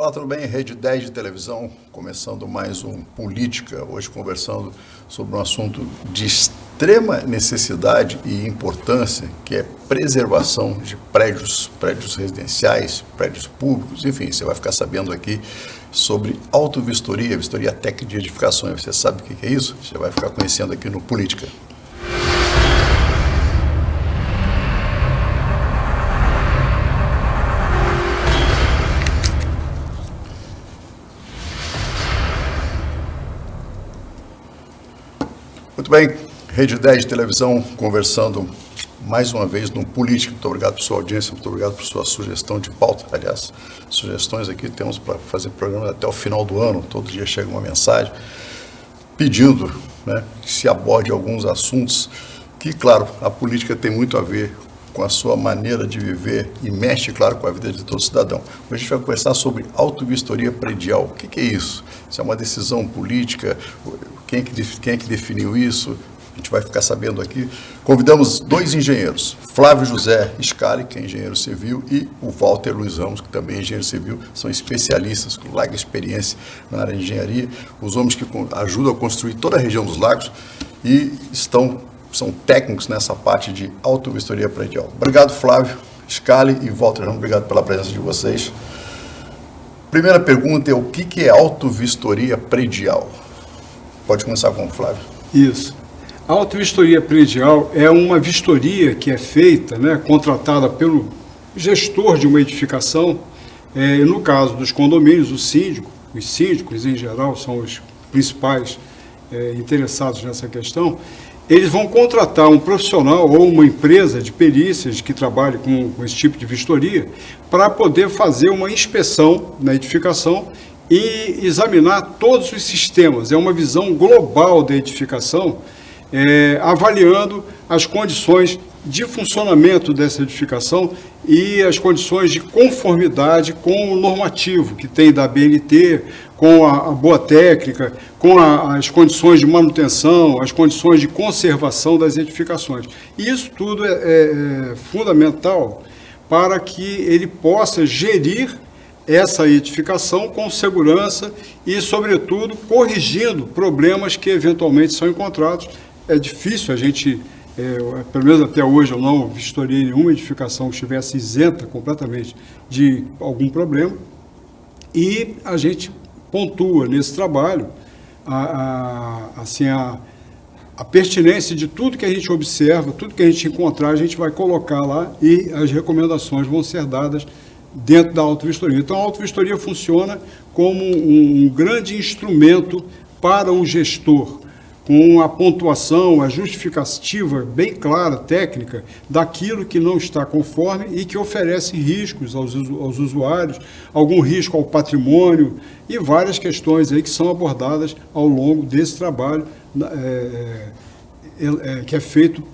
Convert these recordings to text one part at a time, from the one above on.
Olá, tudo bem? Rede 10 de televisão, começando mais um Política, hoje conversando sobre um assunto de extrema necessidade e importância, que é preservação de prédios residenciais, prédios públicos, enfim, você vai ficar sabendo aqui sobre autovistoria, vistoria técnica de edificações. Você sabe o que é isso? Você vai ficar conhecendo aqui no Política. Muito bem, Rede 10 de televisão, conversando mais uma vez no Política. Muito obrigado por sua audiência, muito obrigado por sua sugestão de pauta. Aliás, sugestões aqui temos para fazer programa até o final do ano. Todo dia chega uma mensagem pedindo, que se aborde alguns assuntos que, claro, a política tem muito a ver com a sua maneira de viver e mexe, claro, com a vida de todo cidadão. Hoje a gente vai conversar sobre autovistoria predial. O que é isso? Isso é uma decisão política? Quem é que definiu isso? A gente vai ficar sabendo aqui. Convidamos dois engenheiros, Flávio José Scali, que é engenheiro civil, e o Walter Luiz Ramos, que também é engenheiro civil, são especialistas com larga experiência na área de engenharia, os homens que ajudam a construir toda a região dos lagos e são técnicos nessa parte de autovistoria predial. Obrigado, Flávio Scali e Walter Ramos, obrigado pela presença de vocês. Primeira pergunta é: o que é autovistoria predial? Pode começar com o Flávio. Isso. A autovistoria predial é uma vistoria que é feita, contratada pelo gestor de uma edificação, no caso dos condomínios, os síndicos em geral são os principais interessados nessa questão. Eles vão contratar um profissional ou uma empresa de perícias que trabalhe com esse tipo de vistoria para poder fazer uma inspeção na edificação e examinar todos os sistemas. É uma visão global da edificação, avaliando as condições de funcionamento dessa edificação e as condições de conformidade com o normativo que tem da ABNT, com a boa técnica, com as condições de manutenção, as condições de conservação das edificações. E isso tudo é fundamental para que ele possa gerir essa edificação com segurança e, sobretudo, corrigindo problemas que eventualmente são encontrados. É difícil a gente, pelo menos até hoje, eu não vistoriei nenhuma edificação que estivesse isenta completamente de algum problema, e a gente pontua nesse trabalho a pertinência de tudo que a gente observa, tudo que a gente encontrar, a gente vai colocar lá e as recomendações vão ser dadas dentro da autovistoria. Então, a autovistoria funciona como um grande instrumento para o gestor, com a pontuação, a justificativa bem clara, técnica, daquilo que não está conforme e que oferece riscos aos usuários, algum risco ao patrimônio e várias questões aí que são abordadas ao longo desse trabalho que é feito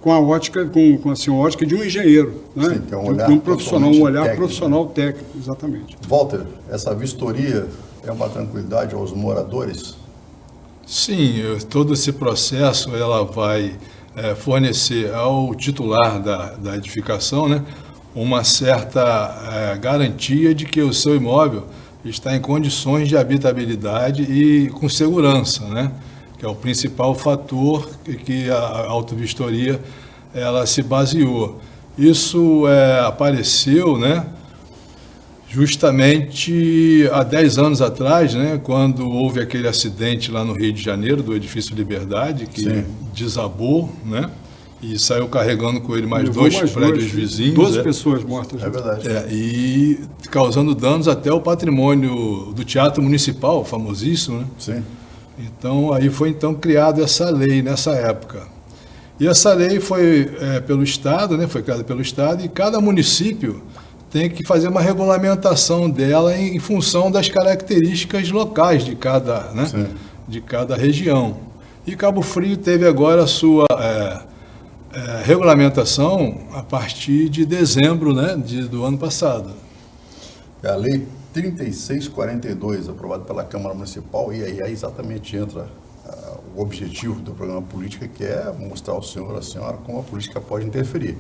com a ótica, a ótica de um engenheiro, Sim, que é um profissional, um olhar técnico, profissional técnico, exatamente. Walter, essa vistoria é uma tranquilidade aos moradores? Sim, todo esse processo ela vai fornecer ao titular da edificação, uma certa garantia de que o seu imóvel está em condições de habitabilidade e com segurança, que é o principal fator que a autovistoria ela se baseou. Isso apareceu, justamente há 10 anos atrás, quando houve aquele acidente lá no Rio de Janeiro, do edifício Liberdade, que Sim. desabou, e saiu carregando com ele mais dois prédios vizinhos. 12 pessoas mortas. É verdade. E causando danos até ao patrimônio do Teatro Municipal, famosíssimo, Sim. Então, aí foi criada essa lei nessa época. E essa lei foi pelo Estado, foi criada pelo Estado, e cada município tem que fazer uma regulamentação dela em função das características locais de cada região. E Cabo Frio teve agora a sua regulamentação a partir de dezembro do ano passado. É a Lei 3642, aprovada pela Câmara Municipal, e aí exatamente entra o objetivo do programa Política, que é mostrar ao senhor, à senhora, como a política pode interferir.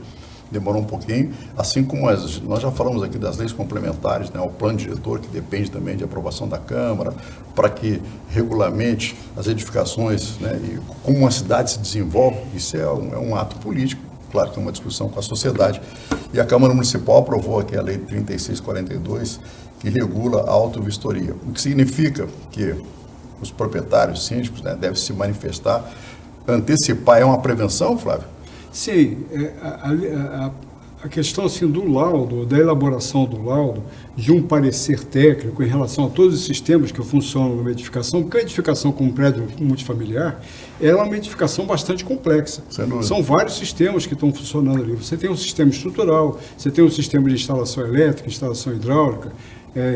demorou um pouquinho, assim como nós já falamos aqui das leis complementares, né, o plano diretor, que depende também de aprovação da Câmara, para que regulamente as edificações, né, e como uma cidade se desenvolve, isso é um ato político, claro que é uma discussão com a sociedade. E a Câmara Municipal aprovou aqui a Lei 3642, que regula a autovistoria, o que significa que os proprietários, síndicos, né, devem se manifestar, antecipar. É uma prevenção, Flávio? Sim, a questão assim, do laudo, da elaboração do laudo, de um parecer técnico em relação a todos os sistemas que funcionam numa edificação, porque a edificação com um prédio multifamiliar, ela é uma edificação bastante complexa. São vários sistemas que estão funcionando ali. Você tem um sistema estrutural, você tem um sistema de instalação elétrica, instalação hidráulica,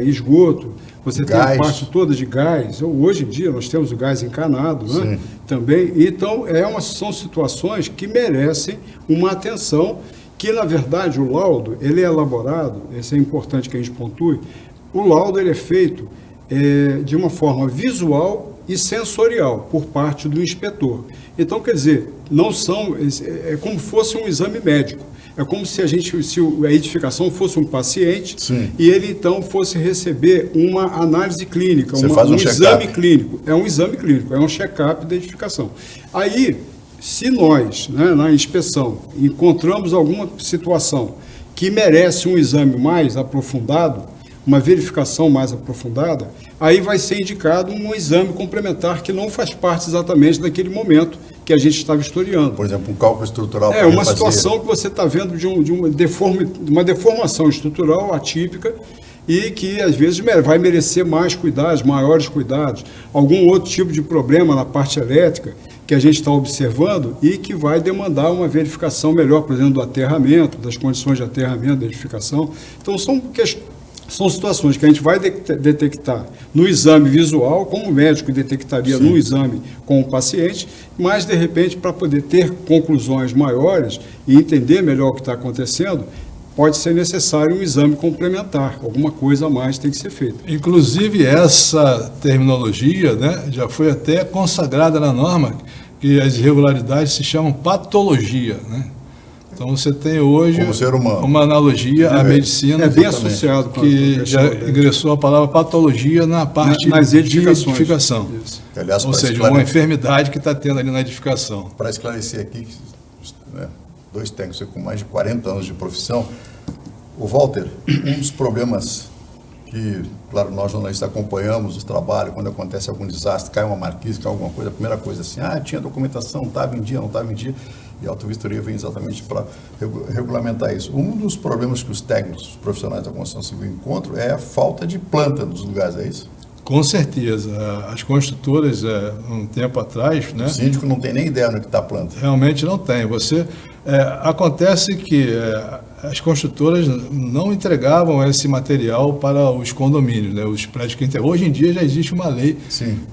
esgoto, você tem a parte toda de gás. Hoje em dia nós temos o gás encanado, né? Também. Então, são situações que merecem uma atenção, que na verdade o laudo, ele é elaborado, isso é importante que a gente pontue, o laudo ele é feito de uma forma visual e sensorial por parte do inspetor. Então, quer dizer, não são, é como fosse um exame médico. É como se a edificação fosse um paciente. Sim. E ele então fosse receber uma análise clínica, um exame clínico. É um exame clínico, é um check-up da edificação. Aí, se nós, né, na inspeção, encontramos alguma situação que merece um exame mais aprofundado, uma verificação mais aprofundada, aí vai ser indicado um exame complementar que não faz parte exatamente daquele momento que a gente está vistoriando. Por exemplo, um cálculo estrutural. É uma situação que você está vendo de uma deformação estrutural atípica e que, às vezes, vai merecer mais cuidados, maiores cuidados. Algum outro tipo de problema na parte elétrica que a gente está observando e que vai demandar uma verificação melhor, por exemplo, do aterramento, das condições de aterramento da edificação. Então, são situações que a gente vai detectar no exame visual, como o médico detectaria no exame com o paciente, mas, de repente, para poder ter conclusões maiores e entender melhor o que está acontecendo, pode ser necessário um exame complementar, alguma coisa a mais tem que ser feita. Inclusive, essa terminologia, né, já foi até consagrada na norma, que as irregularidades se chamam patologia, né? Então, você tem hoje uma analogia à medicina. É bem associado com que já ingressou a palavra patologia na parte de edificação. Aliás, ou seja, uma enfermidade que está tendo ali na edificação. Para esclarecer aqui, né, dois técnicos com mais de 40 anos de profissão, o Walter, um dos problemas que, claro, nós jornalistas acompanhamos os trabalhos, quando acontece algum desastre, cai uma marquise, cai alguma coisa, a primeira coisa assim, tinha documentação, estava em dia, não estava em dia. E a autovistoria vem exatamente para regulamentar isso. Um dos problemas que os técnicos, os profissionais da construção civil encontram é a falta de planta nos lugares, é isso? Com certeza. As construtoras, um tempo atrás... O síndico não tem nem ideia no que está a planta. Realmente não tem. Acontece que as construtoras não entregavam esse material para os condomínios, né, os prédios que entregam. Hoje em dia já existe uma lei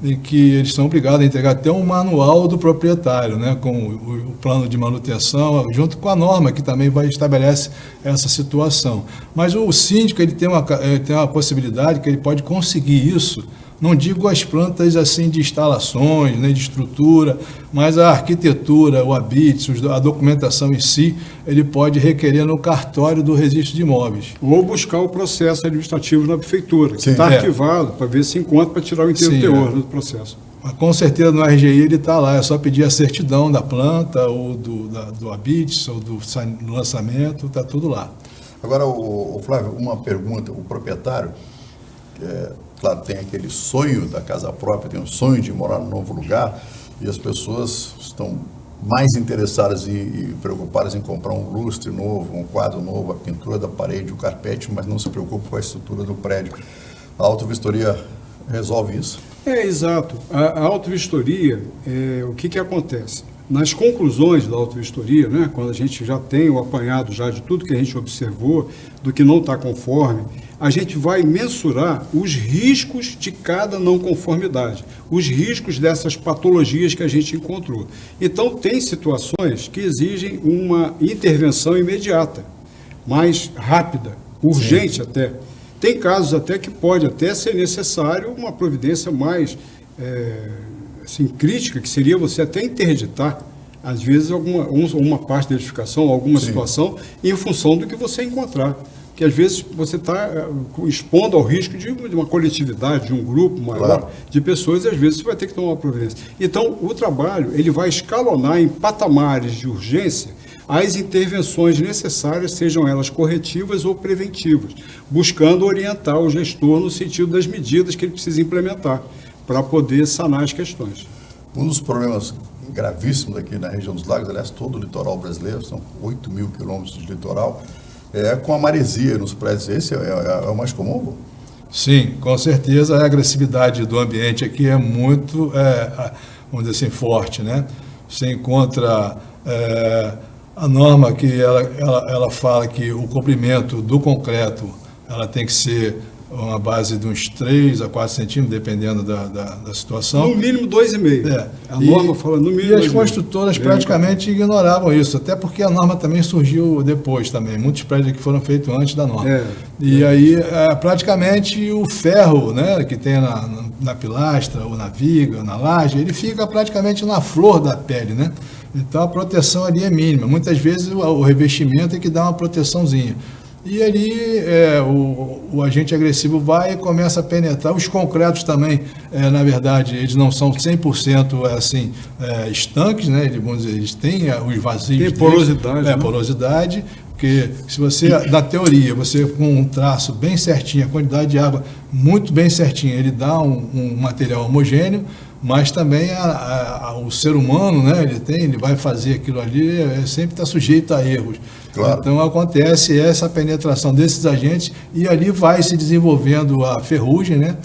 em que eles são obrigados a entregar até um manual do proprietário, né, com o plano de manutenção, junto com a norma que também estabelece essa situação. Mas o síndico ele tem uma possibilidade que ele pode conseguir isso. Não digo as plantas assim de instalações, né, de estrutura, mas a arquitetura, o habite, a documentação em si, ele pode requerer no cartório do registro de imóveis. Ou buscar o processo administrativo na prefeitura, que está arquivado, para ver se encontra para tirar o inteiro teor do processo. Mas, com certeza no RGI ele está lá, é só pedir a certidão da planta, ou do habite, ou do lançamento, está tudo lá. Agora, o Flávio, uma pergunta, o proprietário, claro, tem aquele sonho da casa própria, tem um sonho de morar num novo lugar, e as pessoas estão mais interessadas e preocupadas em comprar um lustre novo, um quadro novo, a pintura da parede, o carpete, mas não se preocupam com a estrutura do prédio. A autovistoria resolve isso? Exato. A autovistoria, o que acontece? Nas conclusões da autovistoria, né, quando a gente já tem o apanhado já de tudo que a gente observou, do que não está conforme, a gente vai mensurar os riscos de cada não conformidade, os riscos dessas patologias que a gente encontrou. Então, tem situações que exigem uma intervenção imediata, mais rápida, urgente até. Tem casos até que pode até ser necessário uma providência mais assim, crítica, que seria você até interditar às vezes, uma parte da edificação, alguma Sim. situação, em função do que você encontrar. Que às vezes você está expondo ao risco de uma coletividade, de um grupo maior, Claro, de pessoas, e às vezes você vai ter que tomar uma providência. Então, o trabalho ele vai escalonar em patamares de urgência as intervenções necessárias, sejam elas corretivas ou preventivas, buscando orientar o gestor no sentido das medidas que ele precisa implementar para poder sanar as questões. Um dos problemas gravíssimos aqui na região dos lagos, aliás, todo o litoral brasileiro, são 8 mil quilômetros de litoral, é com a maresia nos prédios. Esse é o mais comum, vô? Sim, com certeza a agressividade do ambiente aqui é muito, vamos dizer assim, forte, né? Você encontra a norma que ela fala que o comprimento do concreto ela tem que ser uma base de uns 3 a 4 centímetros, dependendo da situação. No mínimo 2,5. A norma fala no mínimo. E as construtoras praticamente ignoravam isso, até porque a norma também surgiu depois também. Muitos prédios aqui foram feitos antes da norma. E aí, praticamente, o ferro, né, que tem na pilastra, ou na viga, ou na laje, ele fica praticamente na flor da pele, né? Então, a proteção ali é mínima. Muitas vezes, o revestimento é que dá uma proteçãozinha. E ali o agente agressivo vai e começa a penetrar. Os concretos também, na verdade, eles não são 100% assim, estanques, né? Eles têm os vazios. Tem porosidade. Né? Porosidade, porque se você, na teoria, você com um traço bem certinho, a quantidade de água muito bem certinha, ele dá um material homogêneo, mas também o ser humano, né? Ele vai fazer aquilo ali, sempre está sujeito a erros. Claro. Então acontece essa penetração desses agentes e ali vai se desenvolvendo a ferrugem, né?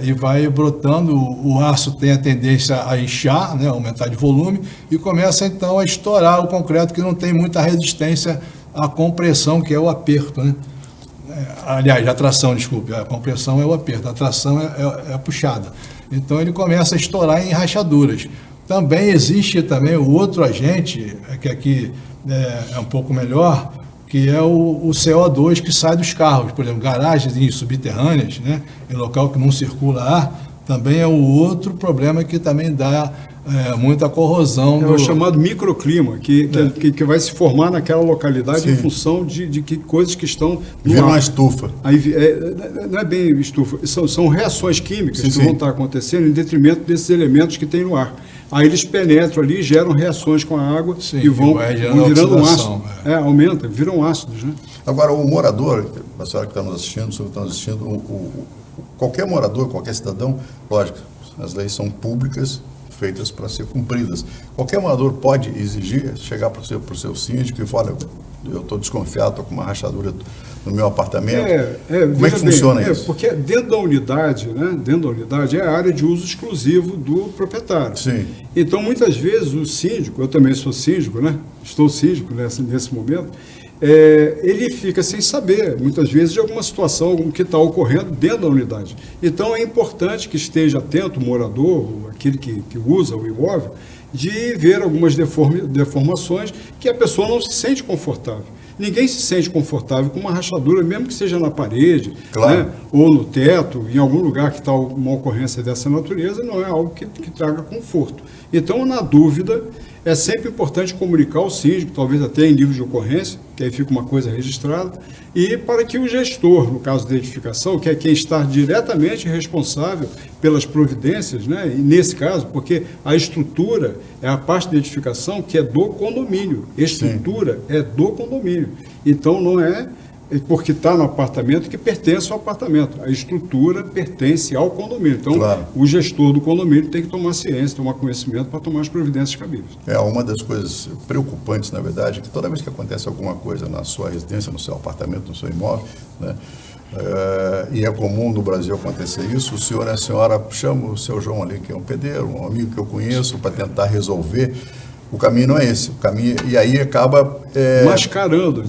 E vai brotando, o aço tem a tendência a inchar, né? Aumentar de volume e começa então a estourar o concreto que não tem muita resistência à compressão, que é o aperto, né? Aliás, a tração, desculpe, a compressão é o aperto, a tração é a puxada. Então ele começa a estourar em rachaduras. Também existe também o outro agente, que aqui é um pouco melhor, que é o CO2 que sai dos carros, por exemplo, garagens subterrâneas, né, em local que não circula ar, também é o outro problema que também dá muita corrosão. É o chamado microclima, que vai se formar naquela localidade. Sim. Em função de coisas que estão no Vira ar. uma estufa. Aí, não é bem estufa, são reações químicas que vão estar acontecendo em detrimento desses elementos que tem no ar. Aí eles penetram ali, geram reações com a água. Sim, e vão virando um ácido. Aumenta, viram ácidos. Né? Agora, o morador, a senhora que está nos assistindo, o senhor que está nos assistindo, qualquer morador, qualquer cidadão, lógico, as leis são públicas, feitas para ser cumpridas. Qualquer morador pode exigir, chegar para o seu síndico e falar, olha, eu estou desconfiado, estou com uma rachadura no meu apartamento. Como é que funciona isso? Porque dentro da unidade, né, é a área de uso exclusivo do proprietário. Sim. Então, muitas vezes, o síndico, eu também sou síndico, né, estou síndico nesse momento, ele fica sem saber, muitas vezes, de alguma situação que está ocorrendo dentro da unidade. Então, é importante que esteja atento o morador, aquele que usa o imóvel, de ver algumas deformações que a pessoa não se sente confortável. Ninguém se sente confortável com uma rachadura, mesmo que seja na parede, claro, né, ou no teto, em algum lugar que está uma ocorrência dessa natureza, não é algo que traga conforto. Então, na dúvida, é sempre importante comunicar ao síndico, talvez até em nível de ocorrência, que aí fica uma coisa registrada, e para que o gestor, no caso da edificação, que é quem está diretamente responsável pelas providências, né, e nesse caso, porque a estrutura é a parte da edificação que é do condomínio, estrutura é do condomínio, então não é porque está no apartamento que pertence ao apartamento, a estrutura pertence ao condomínio, então claro, o gestor do condomínio tem que tomar ciência, tomar conhecimento para tomar as providências cabíveis. Uma das coisas preocupantes, na verdade, é que toda vez que acontece alguma coisa na sua residência, no seu apartamento, no seu imóvel, né, e é comum no Brasil acontecer isso, o senhor e a senhora chamam o seu João ali, que é um pedreiro, um amigo que eu conheço, para tentar resolver. O caminho não é esse, o caminho, e aí acaba mascarando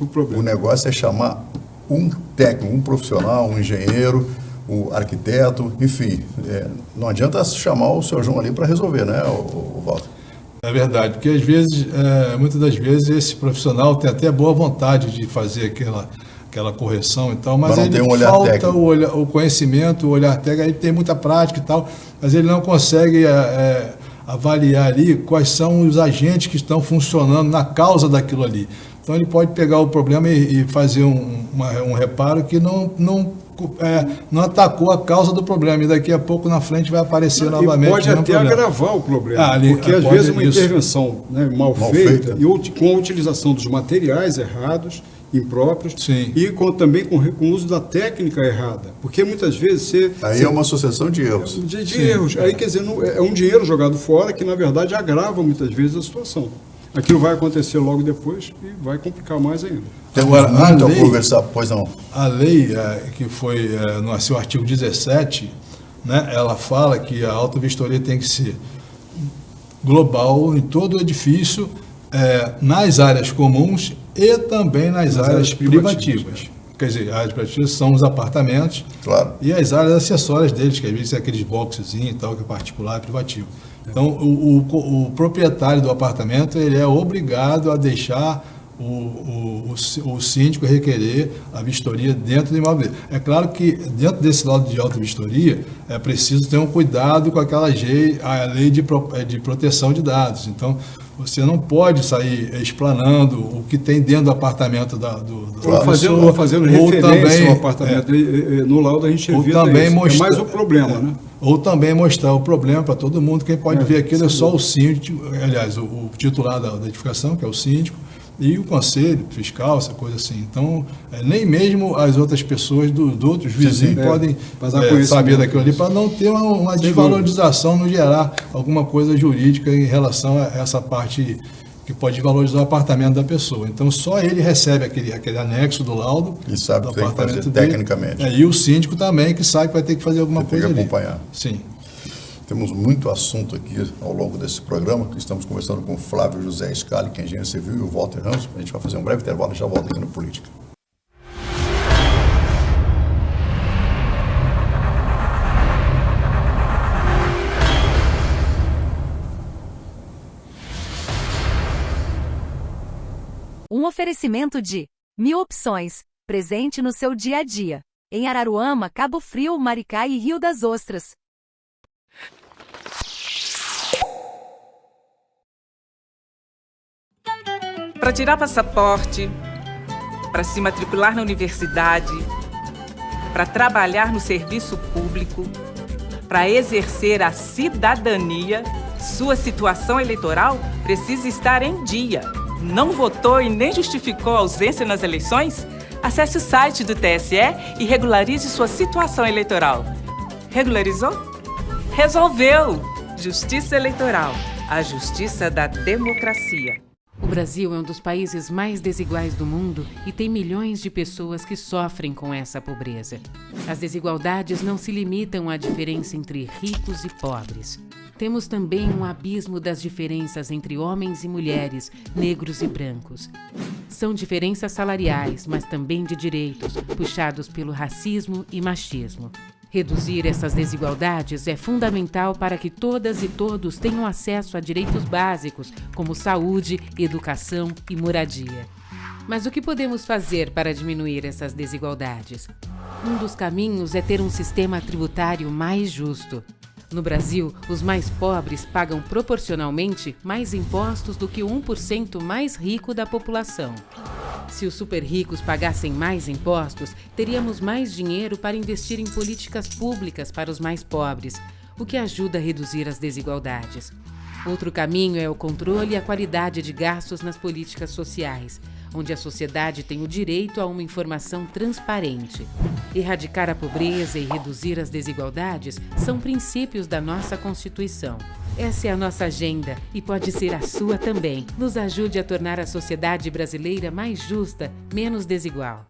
o problema. O negócio é chamar um técnico, um profissional, um engenheiro, um arquiteto, enfim, não adianta chamar o seu João ali para resolver, né, o Walter? É verdade, porque às vezes, muitas das vezes, esse profissional tem até boa vontade de fazer aquela correção e tal, mas ele tem um olhar falta técnico. o conhecimento, o olhar técnico, ele tem muita prática e tal, mas ele não consegue avaliar ali quais são os agentes que estão funcionando na causa daquilo ali. Então ele pode pegar o problema e fazer um reparo que não atacou a causa do problema, e daqui a pouco na frente vai aparecer novamente. Pode até agravar o problema, porque às vezes uma intervenção, né, mal feita e com a utilização dos materiais errados, impróprios, sim, e também com o uso da técnica errada, porque muitas vezes é uma sucessão de erros. De erros. Aí, quer dizer, é um dinheiro jogado fora que, na verdade, agrava muitas vezes a situação. Aquilo vai acontecer logo depois e vai complicar mais ainda. Agora, muito a conversar, pois não. A lei que foi no seu artigo 17, né, ela fala que a autovistoria tem que ser global em todo o edifício, nas áreas comuns e também nas áreas privativas. Quer dizer, as áreas privativas são os apartamentos, claro, e as áreas acessórias deles, que às vezes é aqueles boxezinhos e tal, que é particular e privativo. Então, o proprietário do apartamento, ele é obrigado a deixar o síndico requerer a vistoria dentro do imóvel dele. É claro que dentro desse lado de auto-vistoria é preciso ter um cuidado com aquela lei de proteção de dados. Então, você não pode sair explanando o que tem dentro do apartamento ou fazendo referência ao apartamento. No laudo a gente evita isso. É mais o problema, né? Ou também mostrar o problema para todo mundo. Quem pode ver aquilo é só o síndico, aliás, o titular da edificação, que é o síndico, e o conselho fiscal, essa coisa assim. Então, nem mesmo as outras pessoas dos outros vizinhos podem saber daquilo ali, para não ter uma desvalorização, não gerar alguma coisa jurídica em relação a essa parte que pode desvalorizar o apartamento da pessoa. Então, só ele recebe aquele anexo do laudo. E sabe o que tem que fazer tecnicamente. E o síndico também, que sabe que vai ter que fazer alguma coisa ali. Tem que acompanhar. Sim. Temos muito assunto aqui ao longo desse programa, que estamos conversando com o Flávio José Scali, que é engenheiro civil, e o Walter Ramos. A gente vai fazer um breve intervalo e já volta aqui no Política. Um oferecimento de 1000 opções, presente no seu dia a dia. Em Araruama, Cabo Frio, Maricá e Rio das Ostras. Para tirar passaporte, para se matricular na universidade, para trabalhar no serviço público, para exercer a cidadania, sua situação eleitoral precisa estar em dia. Não votou e nem justificou a ausência nas eleições? Acesse o site do TSE e regularize sua situação eleitoral. Regularizou? Resolveu! Justiça Eleitoral, a justiça da democracia. O Brasil é um dos países mais desiguais do mundo e tem milhões de pessoas que sofrem com essa pobreza. As desigualdades não se limitam à diferença entre ricos e pobres. Temos também um abismo das diferenças entre homens e mulheres, negros e brancos. São diferenças salariais, mas também de direitos, puxados pelo racismo e machismo. Reduzir essas desigualdades é fundamental para que todas e todos tenham acesso a direitos básicos, como saúde, educação e moradia. Mas o que podemos fazer para diminuir essas desigualdades? Um dos caminhos é ter um sistema tributário mais justo. No Brasil, os mais pobres pagam proporcionalmente mais impostos do que o 1% mais rico da população. Se os super ricos pagassem mais impostos, teríamos mais dinheiro para investir em políticas públicas para os mais pobres, o que ajuda a reduzir as desigualdades. Outro caminho é o controle e a qualidade de gastos nas políticas sociais, onde a sociedade tem o direito a uma informação transparente. Erradicar a pobreza e reduzir as desigualdades são princípios da nossa Constituição. Essa é a nossa agenda e pode ser a sua também. Nos ajude a tornar a sociedade brasileira mais justa, menos desigual.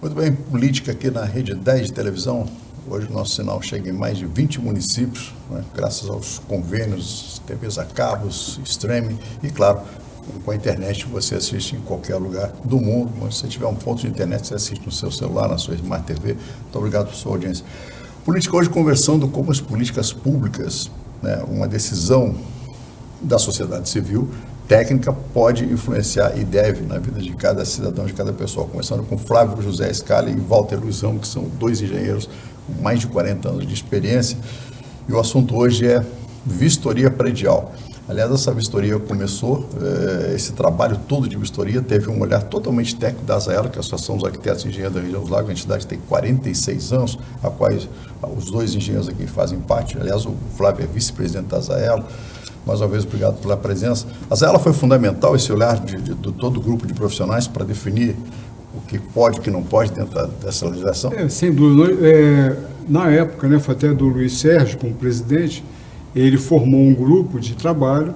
Muito bem, política aqui na Rede 10 de televisão. Hoje o nosso sinal chega em mais de 20 municípios, né, graças aos convênios, TVs a cabos, streaming e, claro, com a internet você assiste em qualquer lugar do mundo. Se você tiver um ponto de internet, você assiste no seu celular, na sua Smart TV. Muito obrigado por sua audiência. Política hoje conversando como as políticas públicas, né, uma decisão da sociedade civil, técnica, pode influenciar e deve na vida de cada cidadão, de cada pessoa. Começando com Flávio José Scali e Walter Luiz Ramos, que são 2 engenheiros com mais de 40 anos de experiência. E o assunto hoje é vistoria predial. Aliás, essa vistoria começou, esse trabalho todo de vistoria teve um olhar totalmente técnico da ASAELO, que é a Associação dos Arquitetos e Engenheiros da Região dos Lagos, a entidade tem 46 anos, a quais os 2 engenheiros aqui fazem parte. Aliás, o Flávio é vice-presidente da ASAELO. Mais uma vez, obrigado pela presença. A ASAELO foi fundamental, esse olhar de todo o grupo de profissionais para definir o que pode e o que não pode dentro dessa legislação? Sem dúvida. Na época, né, foi até do Luiz Sérgio como presidente, ele formou um grupo de trabalho,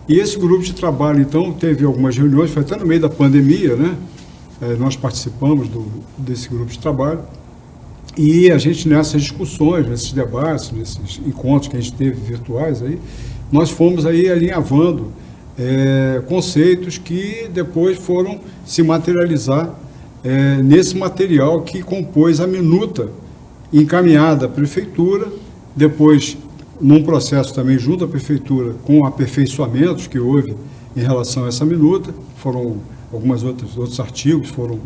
e esse grupo de trabalho, então, teve algumas reuniões, foi até no meio da pandemia, né? Nós participamos desse grupo de trabalho, e a gente, nessas discussões, nesses debates, nesses encontros que a gente teve virtuais, aí, nós fomos aí alinhavando conceitos que depois foram se materializar nesse material que compôs a minuta encaminhada à Prefeitura, depois num processo também junto à Prefeitura, com aperfeiçoamentos que houve em relação a essa minuta, foram outros artigos foram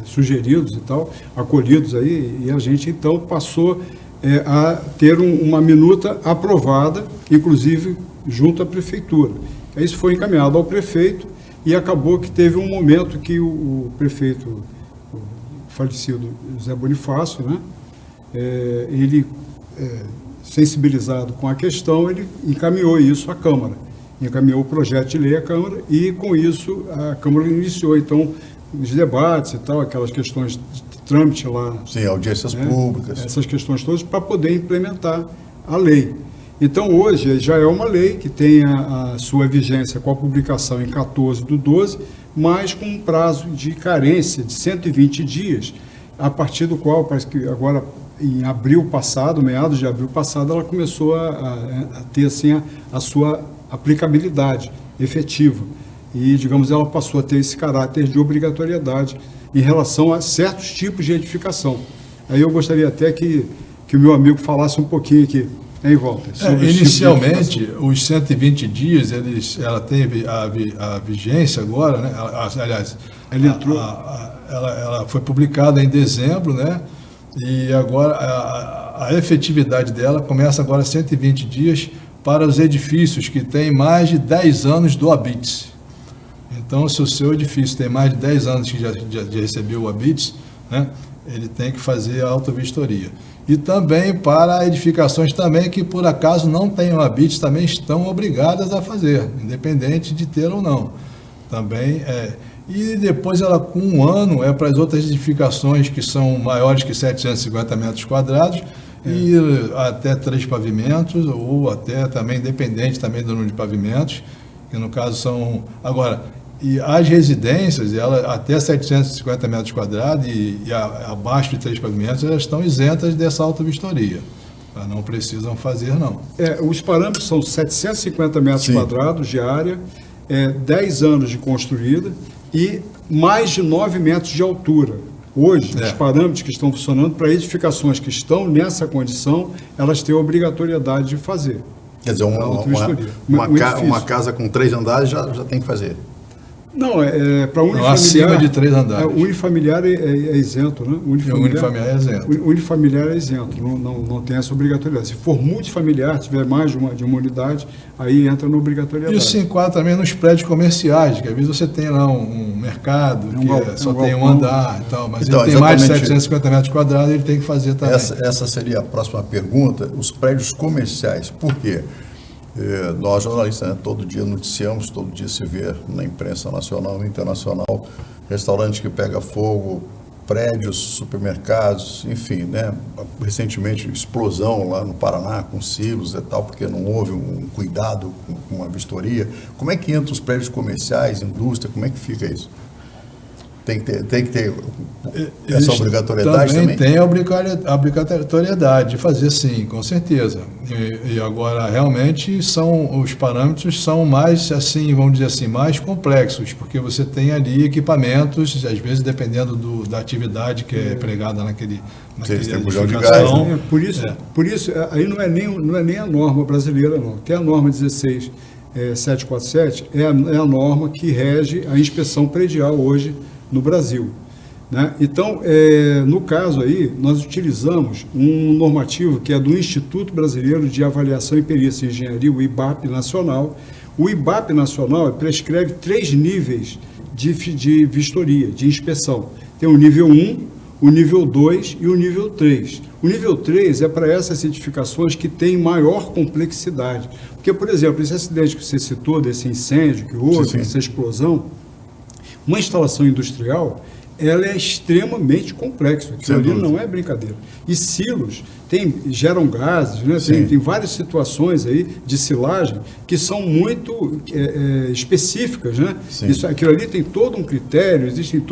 sugeridos e tal, acolhidos aí, e a gente então passou a ter uma minuta aprovada, inclusive junto à Prefeitura. Isso foi encaminhado ao prefeito e acabou que teve um momento que o prefeito, o falecido José Bonifácio, né, ele, sensibilizado com a questão, ele encaminhou isso à Câmara, encaminhou o projeto de lei à Câmara e, com isso, a Câmara iniciou, então, os debates e tal, aquelas questões de trâmite lá. Sim, audiências públicas. Essas questões todas para poder implementar a lei. Então, hoje, já é uma lei que tem a sua vigência com a publicação em 14/12, mas com um prazo de carência de 120 dias, a partir do qual, parece que agora, em abril passado, meados de abril passado, ela começou a ter assim, a sua aplicabilidade efetiva. E, digamos, ela passou a ter esse caráter de obrigatoriedade em relação a certos tipos de edificação. Aí eu gostaria até que o meu amigo falasse um pouquinho aqui, hein, Walter? Inicialmente, os 120 dias, ela teve a vigência agora, né? Aliás, ela foi publicada em dezembro, né? E agora a efetividade dela começa agora 120 dias para os edifícios que têm mais de 10 anos do habites. Então, se o seu edifício tem mais de 10 anos que já recebeu o habites, né, ele tem que fazer a autovistoria. E também para edificações também que, por acaso, não tenham habites, também estão obrigadas a fazer, independente de ter ou não. Também E depois ela, com um ano, para as outras edificações que são maiores que 750 metros quadrados, e até 3 pavimentos, ou até também, dependente também do número de pavimentos, que no caso são... Agora, e as residências, até 750 metros quadrados e abaixo de 3 pavimentos, elas estão isentas dessa autovistoria. Não precisam fazer, não. Os parâmetros são 750 metros quadrados de área, 10 anos de construída e mais de 9 metros de altura. Hoje, os parâmetros que estão funcionando para edificações que estão nessa condição, elas têm a obrigatoriedade de fazer. Quer dizer, uma casa com 3 andares já tem que fazer. Não, para unifamiliar... Acima de 3 andares. Unifamiliar é isento, né? Unifamiliar é isento. Unifamiliar é isento, não tem essa obrigatoriedade. Se for multifamiliar, tiver mais de uma unidade, aí entra na obrigatoriedade. Isso se enquadra também nos prédios comerciais, que às vezes você tem lá um mercado que só tem um andar e tal, mas então, ele tem mais de 750 metros quadrados, ele tem que fazer também. Essa seria a próxima pergunta, os prédios comerciais. Por quê? Nós, jornalistas, né, todo dia noticiamos, todo dia se vê na imprensa nacional e internacional, restaurantes que pegam fogo, prédios, supermercados, enfim, né? Recentemente, explosão lá no Paraná com silos e tal, porque não houve um cuidado com a vistoria. Como é que entra os prédios comerciais, indústria, como é que fica isso? Tem que ter essa obrigatoriedade também? Tem a obrigatoriedade de fazer, sim, com certeza. E agora, realmente, os parâmetros são mais, assim, vamos dizer assim, mais complexos, porque você tem ali equipamentos, às vezes, dependendo da atividade que é empregada naquele tem bujão de gás, né? Por isso, aí não é nem a norma brasileira, não. Tem a norma 16747, é a norma que rege a inspeção predial hoje no Brasil, né? Então, no caso aí, nós utilizamos um normativo que é do Instituto Brasileiro de Avaliação e Perícia em Engenharia, o IBAP Nacional. O IBAP Nacional prescreve 3 níveis de vistoria, de inspeção. Tem o nível 1, o nível 2 e o nível 3. O nível 3 é para essas certificações que têm maior complexidade. Porque, por exemplo, esse acidente que você citou, desse incêndio que houve, essa explosão, uma instalação industrial, ela é extremamente complexa. Aquilo ali não é brincadeira. E silos geram gases, né? Tem várias situações aí de silagem que são muito específicas, né? Aquilo ali tem todo um critério, existem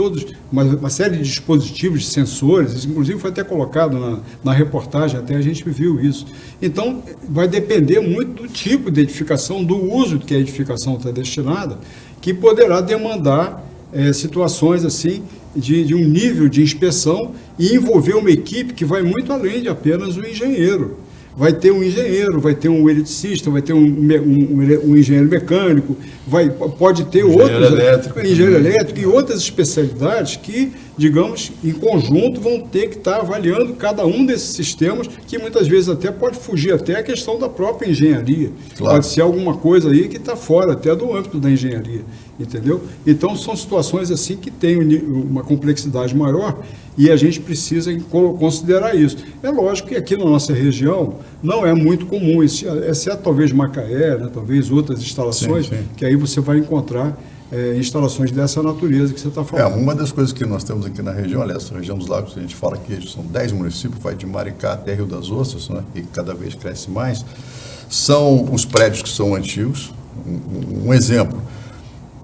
uma série de dispositivos, de sensores, isso, inclusive foi até colocado na reportagem, até a gente viu isso. Então, vai depender muito do tipo de edificação, do uso que a edificação está destinada, que poderá demandar situações assim de um nível de inspeção e envolver uma equipe que vai muito além de apenas o engenheiro. Vai ter um engenheiro, vai ter um eletricista, vai ter um engenheiro mecânico, pode ter engenheiro elétrico e outras especialidades que, digamos, em conjunto vão ter que estar avaliando cada um desses sistemas, que muitas vezes até pode fugir até a questão da própria engenharia. Claro. Pode ser alguma coisa aí que está fora até do âmbito da engenharia, entendeu? Então, são situações assim que têm uma complexidade maior e a gente precisa considerar isso. É lógico que aqui na nossa região não é muito comum, exceto talvez Macaé, né, talvez outras instalações, que aí você vai encontrar instalações dessa natureza que você está falando. Uma das coisas que nós temos aqui na região, aliás, na região dos lagos, a gente fala que são 10 municípios, vai de Maricá até Rio das Ostras, né, e cada vez cresce mais, são os prédios que são antigos. Um exemplo,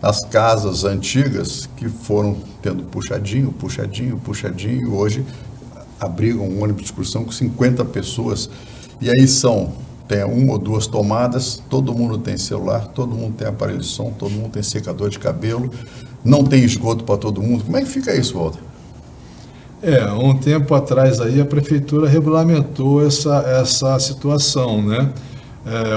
as casas antigas que foram tendo puxadinho, hoje abrigam um ônibus de excursão com 50 pessoas, e aí tem 1 ou 2 tomadas, todo mundo tem celular, todo mundo tem aparelho de som, todo mundo tem secador de cabelo, não tem esgoto para todo mundo. Como é que fica isso, Walter? Um tempo atrás aí a prefeitura regulamentou essa situação, né?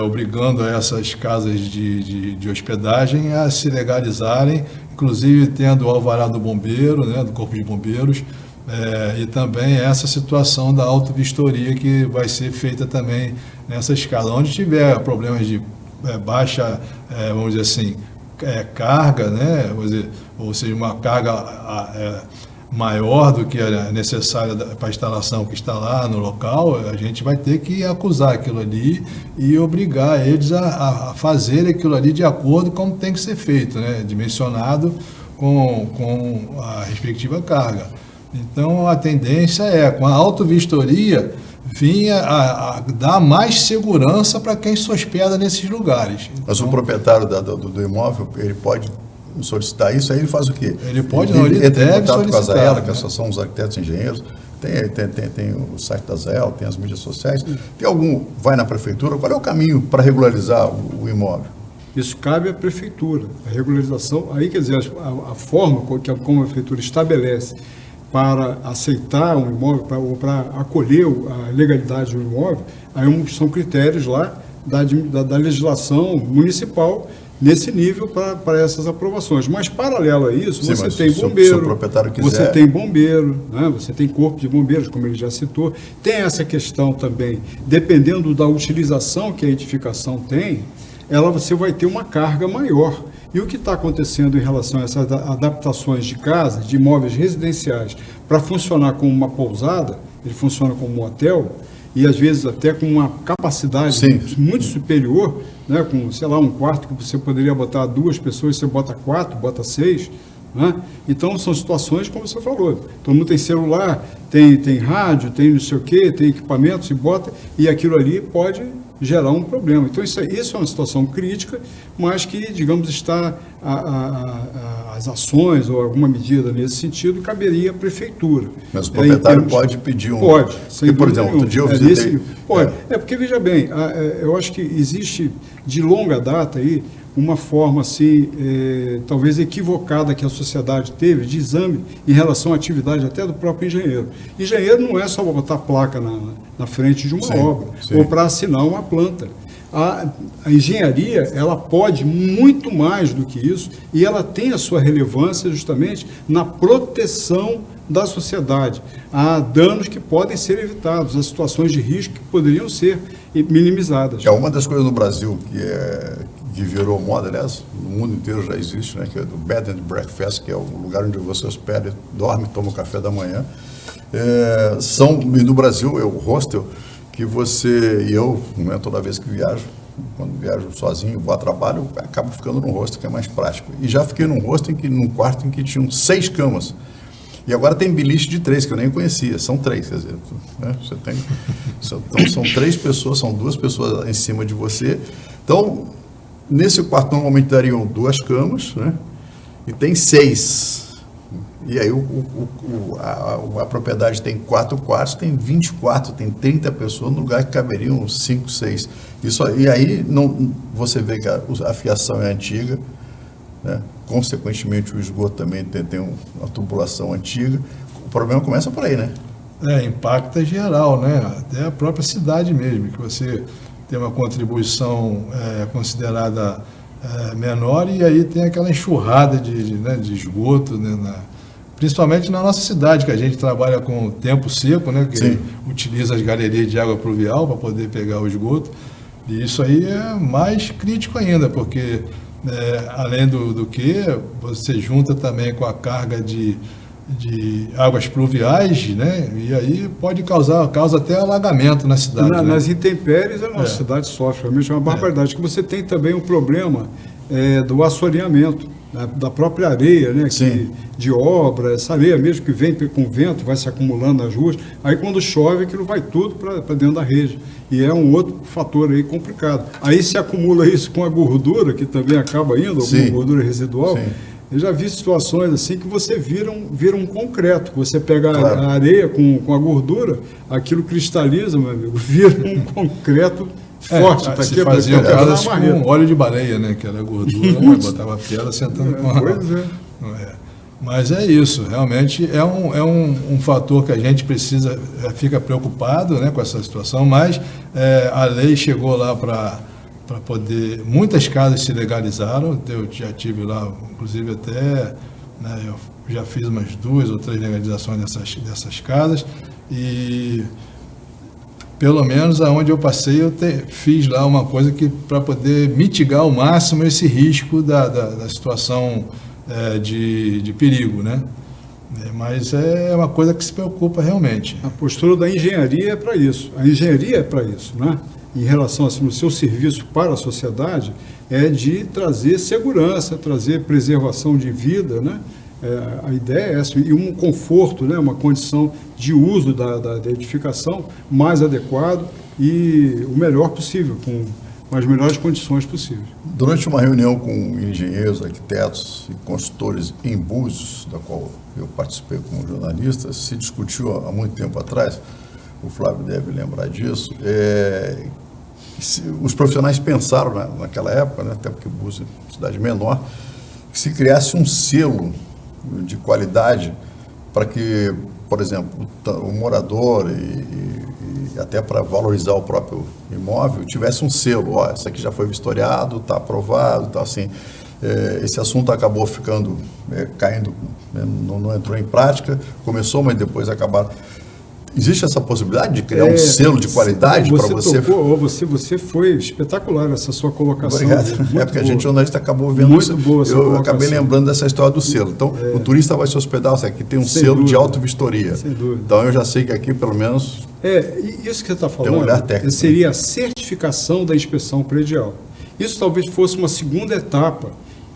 Obrigando essas casas de hospedagem a se legalizarem, inclusive tendo o alvará do bombeiro, né, do Corpo de Bombeiros, e também essa situação da autovistoria que vai ser feita também nessas casas. Onde tiver problemas de baixa, vamos dizer assim, carga, né, ou seja, uma carga maior do que é necessária para a instalação que está lá no local, a gente vai ter que acusar aquilo ali e obrigar eles a fazer aquilo ali de acordo com como tem que ser feito, né? Dimensionado com a respectiva carga. Então, a tendência com a autovistoria, vinha a dar mais segurança para quem se hospeda nesses lugares. Mas o proprietário do imóvel, ele pode solicitar isso, aí ele faz o quê? Ele pode, ele entra deve em contato com a ZAEL, né? que é a Associação dos Arquitetos e Engenheiros, tem o site da ZAEL, tem as mídias sociais, vai na prefeitura, qual é o caminho para regularizar o imóvel? Isso cabe à prefeitura, a regularização, aí quer dizer, a forma como a prefeitura estabelece para aceitar um imóvel, ou para acolher a legalidade do imóvel, aí são critérios lá da legislação municipal, nesse nível para essas aprovações. Mas, paralelo a isso, você tem bombeiro, se o proprietário quiser... você tem bombeiro, né? Você tem corpo de bombeiros, como ele já citou. Tem essa questão também, dependendo da utilização que a edificação tem, você vai ter uma carga maior. E o que está acontecendo em relação a essas adaptações de casas, de imóveis residenciais, para funcionar como uma pousada, ele funciona como um hotel, e às vezes até com uma capacidade muito superior, né, com, sei lá, um quarto que você poderia botar 2 pessoas, você bota 4, bota 6, né? Então são situações como você falou, todo mundo tem celular, tem rádio, tem não sei o quê, tem equipamentos, e aquilo ali pode gerar um problema. Então isso é uma situação crítica, mas que, digamos, está as ações ou alguma medida nesse sentido, caberia à prefeitura. Mas o proprietário pode pedir um... Pode. Porque, por exemplo, outro dia eu visitei... Pode. Porque, veja bem, eu acho que existe de longa data aí uma forma, assim, talvez equivocada que a sociedade teve de exame em relação à atividade até do próprio engenheiro. Engenheiro não é só botar placa na frente de uma obra, ou para assinar uma planta. A engenharia, ela pode muito mais do que isso, e ela tem a sua relevância justamente na proteção da sociedade. Há danos que podem ser evitados, há situações de risco que poderiam ser minimizadas. É uma das coisas no Brasil que virou moda, aliás, no mundo inteiro já existe, né, que é do Bed and Breakfast, que é o lugar onde você hospeda, dorme, toma o café da manhã. E no Brasil, o hostel, que você e eu, não é toda vez que viajo, quando viajo sozinho, vou a trabalho, eu acabo ficando num hostel que é mais prático. E já fiquei num hostel, num quarto em que tinham 6 camas. E agora tem beliche de 3, que eu nem conhecia, são 3, quer dizer, né? Então são 3 pessoas, são 2 pessoas em cima de você. Então, nesse quarto normalmente dariam 2 camas, né? E tem 6. E aí a propriedade tem 4 quartos, tem 24, tem 30 pessoas, no lugar que caberiam 5, 6. E aí você vê que a fiação é antiga, né? Consequentemente o esgoto também tem uma tubulação antiga. O problema começa por aí, né? Impacta geral, né? Até a própria cidade mesmo, que você tem uma contribuição considerada menor, e aí tem aquela enxurrada de esgoto, né, principalmente na nossa cidade, que a gente trabalha com tempo seco, né, que utiliza as galerias de água pluvial para poder pegar o esgoto, e isso aí é mais crítico ainda, porque além do que você junta também com a carga de águas pluviais, né? E aí causa até alagamento na cidade. Nas intempéries, a nossa cidade sofre, realmente é uma barbaridade. Que você tem também o problema do assoreamento, né? Da própria areia, né? De obra, essa areia mesmo que vem com o vento, vai se acumulando nas ruas, aí quando chove aquilo vai tudo para dentro da rede. E é um outro fator aí complicado. Aí se acumula isso com a gordura, que também acaba indo, alguma gordura residual. Sim. Eu já vi situações assim que você vira um concreto. Você pega a areia com a gordura, aquilo cristaliza, meu amigo, vira um concreto forte. Se fazia casas com óleo de baleia, né? Que era gordura, né? Botava a pedra sentando com a... Pois é. Mas é isso, realmente é um fator que a gente fica preocupado, né, com essa situação, mas a lei chegou lá para poder... Muitas casas se legalizaram, eu já tive lá, inclusive até, né, eu já fiz umas 2 ou 3 legalizações dessas casas, e pelo menos aonde eu passei fiz lá uma coisa para poder mitigar ao máximo esse risco da situação de perigo, né? Mas é uma coisa que se preocupa realmente. A postura da engenharia é para isso. A engenharia é para isso, né? Em relação assim, no seu serviço para a sociedade, é de trazer segurança, trazer preservação de vida, né? A ideia é essa, e um conforto, né? Uma condição de uso da edificação mais adequado e o melhor possível, com as melhores condições possíveis. Durante uma reunião com engenheiros, arquitetos e consultores em Búzios, da qual eu participei como jornalista, se discutiu há muito tempo atrás, o Flávio deve lembrar disso, os profissionais pensaram naquela época, né, até porque Búzios é uma cidade menor, que se criasse um selo de qualidade para que, por exemplo, o morador e até para valorizar o próprio imóvel, tivesse um selo, isso aqui já foi vistoriado, está aprovado, tá assim. Esse assunto acabou ficando, caindo, não entrou em prática, começou, mas depois acabaram. Existe essa possibilidade de criar um selo de qualidade para você? Você foi espetacular essa sua colocação. Obrigado. Porque a gente jornalista acabou vendo muito boa essa eu acabei lembrando dessa história do selo. Então, o turista vai se hospedar, aqui tem um selo dúvida. De autovistoria. Sem dúvida. Então, eu já sei que aqui, pelo menos... Isso que você está falando seria a certificação da inspeção predial. Isso talvez fosse uma segunda etapa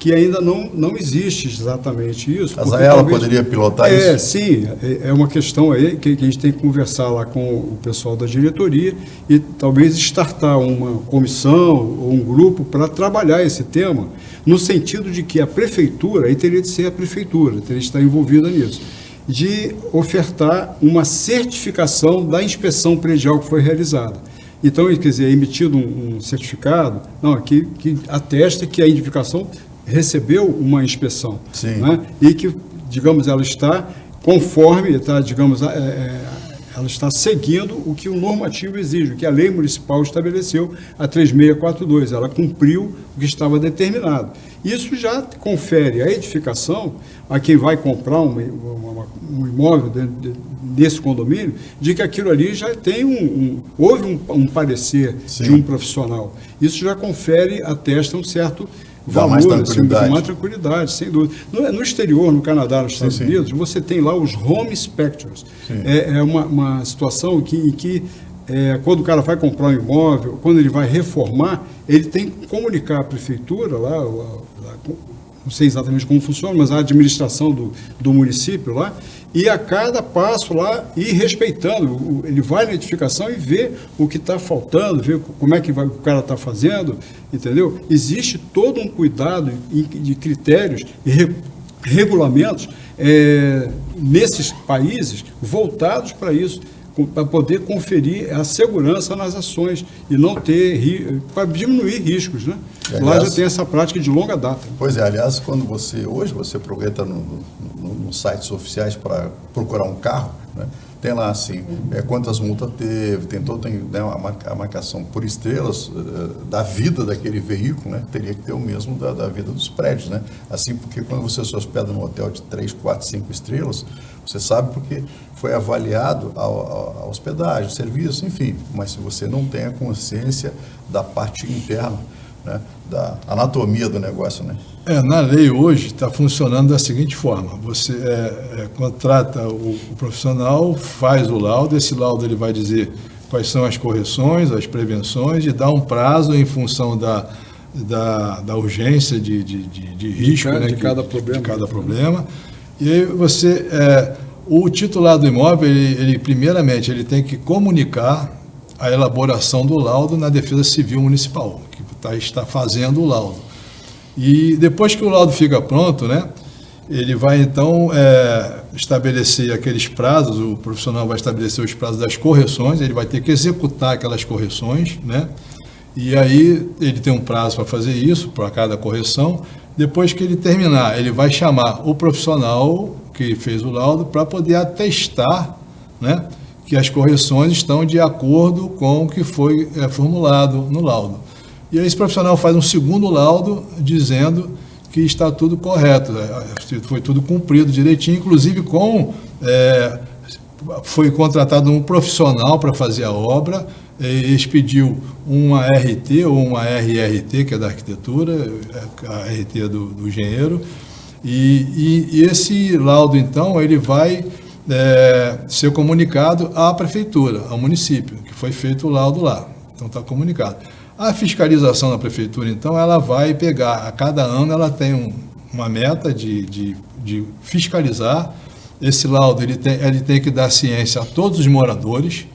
que ainda não existe exatamente isso. Mas ela poderia pilotar isso? Sim, é uma questão aí que a gente tem que conversar lá com o pessoal da diretoria e talvez startar uma comissão ou um grupo para trabalhar esse tema, no sentido de que a prefeitura, aí teria de ser a prefeitura, teria de estar envolvida nisso, de ofertar uma certificação da inspeção predial que foi realizada. Então, quer dizer, é emitido um certificado que atesta que a edificação recebeu uma inspeção, né? E que, digamos, ela está conforme, digamos, ela está seguindo o que o normativo exige, o que a lei municipal estabeleceu, a 3642. Ela cumpriu o que estava determinado. Isso já confere a edificação a quem vai comprar um imóvel nesse condomínio, de que aquilo ali já tem houve um parecer de um profissional. Isso já confere, atesta um certo valor, mais tranquilidade, sem dúvida. No exterior, no Canadá, nos Estados Unidos, você tem lá os home inspectors. É uma situação em que quando o cara vai comprar um imóvel, quando ele vai reformar, ele tem que comunicar à prefeitura, não sei exatamente como funciona, mas a administração do município lá, e a cada passo lá ir respeitando. Ele vai na edificação e vê o que está faltando, vê como é que o cara está fazendo, entendeu? Existe todo um cuidado de critérios e regulamentos nesses países voltados para isso, para poder conferir a segurança nas ações e não ter, para diminuir riscos, né? Aliás, lá já tem essa prática de longa data. Pois é, aliás, quando hoje você entra nos sites oficiais para procurar um carro, né, tem lá assim, quantas multas teve, tem a marcação por estrelas da vida daquele veículo, né, teria que ter o mesmo da vida dos prédios, né, assim, porque quando você se hospeda num hotel de 3, 4, 5 estrelas, você sabe porque foi avaliado a hospedagem, o serviço, enfim, mas se você não tem a consciência da parte interna, né, da anatomia do negócio, né? Na lei hoje está funcionando da seguinte forma: você contrata o profissional, faz o laudo, esse laudo ele vai dizer quais são as correções, as prevenções, e dá um prazo em função da urgência de risco de cada problema. E aí você, o titular do imóvel, ele primeiramente ele tem que comunicar a elaboração do laudo na Defesa Civil Municipal, que está fazendo o laudo. E depois que o laudo fica pronto, né, ele vai então estabelecer aqueles prazos, o profissional vai estabelecer os prazos das correções, ele vai ter que executar aquelas correções, né, e aí ele tem um prazo para fazer isso, para cada correção. Depois que ele terminar, ele vai chamar o profissional que fez o laudo para poder atestar, né, que as correções estão de acordo com o que foi formulado no laudo. E aí esse profissional faz um segundo laudo dizendo que está tudo correto, foi tudo cumprido direitinho, inclusive foi contratado um profissional para fazer a obra, expediu uma RT ou uma RRT, que é da arquitetura, a RT do engenheiro, e esse laudo, então, ele vai ser comunicado à prefeitura, ao município, que foi feito o laudo lá, então está comunicado. A fiscalização da prefeitura, então, ela vai pegar, a cada ano ela tem uma meta de fiscalizar esse laudo, ele tem que dar ciência a todos os moradores,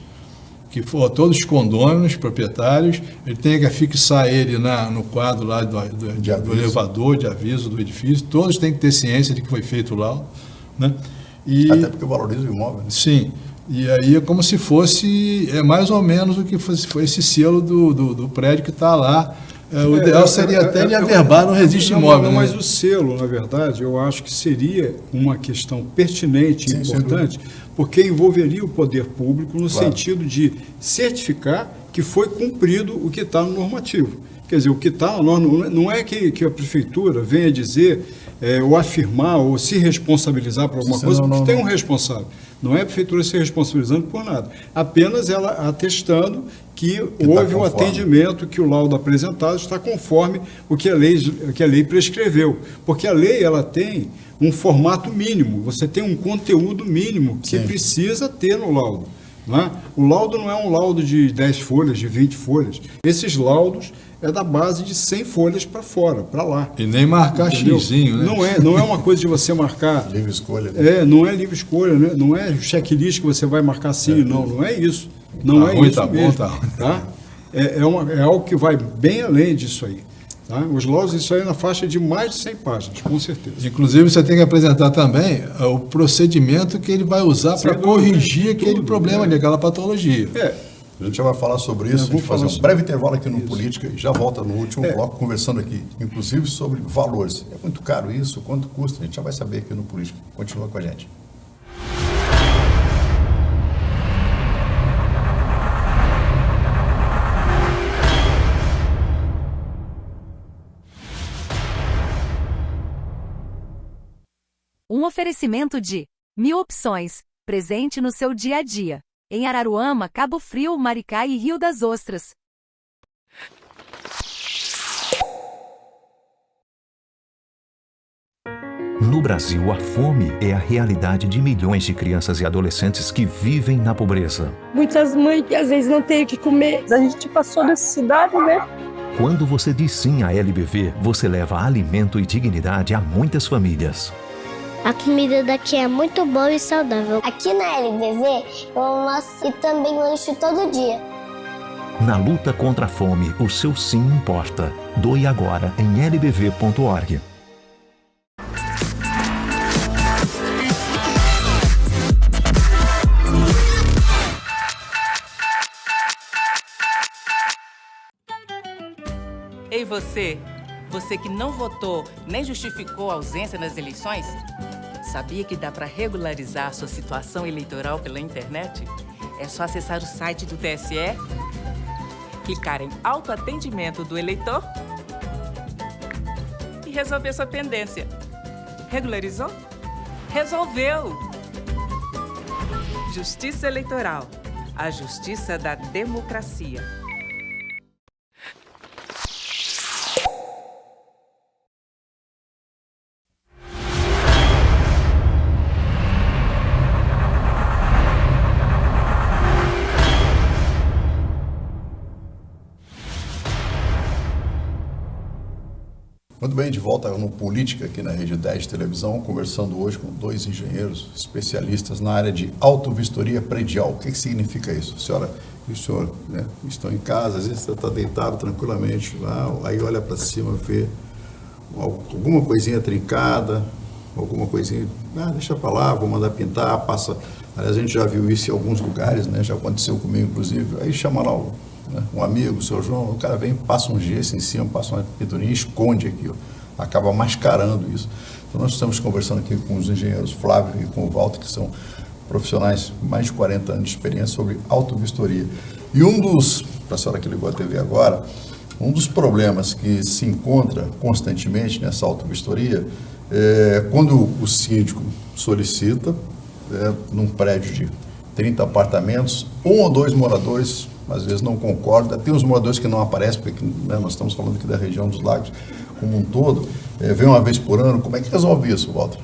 a todos os condôminos, proprietários, ele tem que fixar ele no quadro lá do elevador, de aviso do edifício, todos têm que ter ciência de que foi feito o laudo, né? Até porque valoriza o imóvel, né? Sim. E aí é como se fosse, mais ou menos o que foi esse selo do prédio que está lá. O ideal seria até ele averbar no registro imóvel. Mas o selo, na verdade, eu acho que seria uma questão pertinente e importante, porque envolveria o poder público no sentido de certificar que foi cumprido o que está no normativo. Quer dizer, o que está na norma, não é que a prefeitura venha dizer ou afirmar ou se responsabilizar por alguma coisa, porque tem um responsável. Não é a prefeitura se responsabilizando por nada. Apenas ela atestando que houve um atendimento, que o laudo apresentado está conforme o que a lei prescreveu. Porque a lei ela tem um formato mínimo, você tem um conteúdo mínimo que precisa ter no laudo. Não é? O laudo não é um laudo de 10 folhas, de 20 folhas. Esses laudos é da base de 100 folhas para fora, para lá. E nem marcar xizinho, né? Não é uma coisa de você marcar... Livre escolha. Né? Não é livre escolha, né? Não é checklist que você vai marcar sim, não é isso. Não tá é ruim, isso tá mesmo. bom, tá ruim. Tá? É algo que vai bem além disso aí. Tá? Os laudos, isso aí é na faixa de mais de 100 páginas, com certeza. Inclusive, você tem que apresentar também o procedimento que ele vai usar para corrigir aquele problema, aquela patologia. A gente já vai falar sobre isso, a gente vai fazer um breve intervalo aqui no Política e já volta no último bloco conversando aqui, inclusive sobre valores. É muito caro isso? Quanto custa? A gente já vai saber aqui no Política. Continua com a gente. Um oferecimento de 1000 opções, presente no seu dia a dia. Em Araruama, Cabo Frio, Maricá e Rio das Ostras. No Brasil, a fome é a realidade de milhões de crianças e adolescentes que vivem na pobreza. Muitas mães que às vezes não têm o que comer. A gente passou necessidade, né? Quando você diz sim à LBV, você leva alimento e dignidade a muitas famílias. A comida daqui é muito boa e saudável. Aqui na LBV, eu almoço e também lancho todo dia. Na luta contra a fome, o seu sim importa. Doe agora em lbv.org. Ei você! Você que não votou nem justificou a ausência nas eleições? Sabia que dá para regularizar a sua situação eleitoral pela internet? É só acessar o site do TSE, clicar em autoatendimento do eleitor e resolver sua pendência. Regularizou? Resolveu! Justiça Eleitoral. A justiça da democracia. Muito bem, de volta no Política, aqui na Rede 10 de televisão, conversando hoje com dois engenheiros especialistas na área de autovistoria predial. O que significa isso? A senhora e o senhor, né, estão em casa, às vezes você está deitado tranquilamente lá, aí olha para cima, vê alguma coisinha trincada, alguma coisinha, deixa para lá, vou mandar pintar, passa. Aliás, a gente já viu isso em alguns lugares, né, já aconteceu comigo, inclusive, aí chama lá um amigo, o seu João, o cara vem, passa um gesso em cima, passa uma pinturinha, esconde aqui, acaba mascarando isso. Então nós estamos conversando aqui com os engenheiros Flávio e com o Walter, que são profissionais com mais de 40 anos de experiência sobre autovistoria. E para a senhora que ligou a TV agora, um dos problemas que se encontra constantemente nessa autovistoria é quando o síndico solicita, num prédio de 30 apartamentos, 1 ou 2 moradores às vezes não concorda, tem os moradores que não aparecem, porque nós estamos falando aqui da região dos lagos como um todo, vem uma vez por ano. Como é que resolve isso, Walter?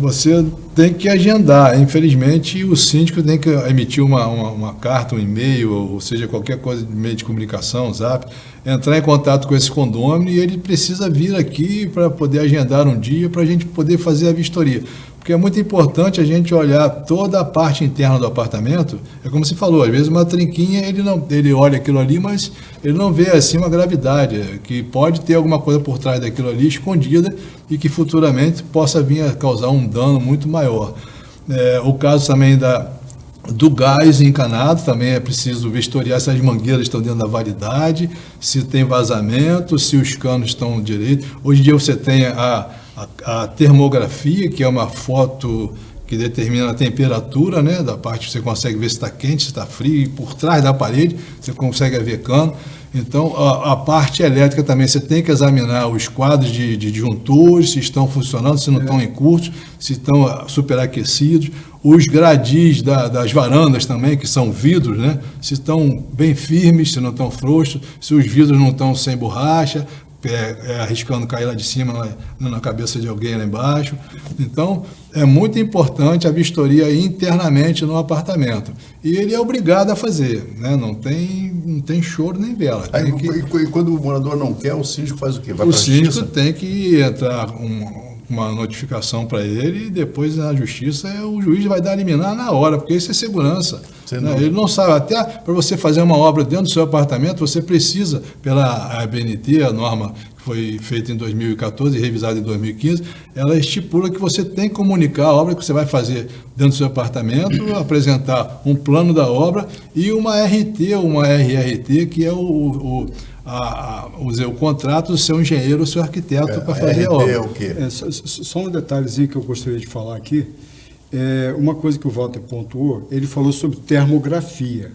Você tem que agendar. Infelizmente, o síndico tem que emitir uma carta, um e-mail, ou seja, qualquer coisa de meio de comunicação, Zap, entrar em contato com esse condômino e ele precisa vir aqui para poder agendar um dia para a gente poder fazer a vistoria. Porque é muito importante a gente olhar toda a parte interna do apartamento. É como você falou, às vezes uma trinquinha, ele olha aquilo ali, mas ele não vê assim uma gravidade, que pode ter alguma coisa por trás daquilo ali escondida e que futuramente possa vir a causar um dano muito maior. O caso também do gás encanado, também é preciso vistoriar se as mangueiras estão dentro da validade, se tem vazamento, se os canos estão direitos. Hoje em dia você tem a termografia, que é uma foto que determina a temperatura, né, da parte, você consegue ver se está quente, se está frio, e por trás da parede você consegue ver cano. Então, a parte elétrica também, você tem que examinar os quadros de disjuntores, se estão funcionando, se não estão em curto, se estão superaquecidos, os gradis das varandas também, que são vidros, né, se estão bem firmes, se não estão frouxos, se os vidros não estão sem borracha, arriscando cair lá de cima, na cabeça de alguém lá embaixo. Então, é muito importante a vistoria internamente no apartamento. E ele é obrigado a fazer, né? Não tem choro nem vela. E quando o morador não quer, o síndico faz o quê? O síndico tem que entrar uma notificação para ele e depois na justiça o juiz vai dar a liminar na hora, porque isso é segurança. Né? Ele não sabe, até para você fazer uma obra dentro do seu apartamento, você precisa, pela ABNT, a norma que foi feita em 2014 e revisada em 2015, ela estipula que você tem que comunicar a obra que você vai fazer dentro do seu apartamento, apresentar um plano da obra e uma RT, uma RRT, que é o contrato do seu engenheiro ou seu arquiteto para fazer a obra. É o quê? Só um detalhezinho que eu gostaria de falar aqui. Uma coisa que o Walter pontuou, ele falou sobre termografia.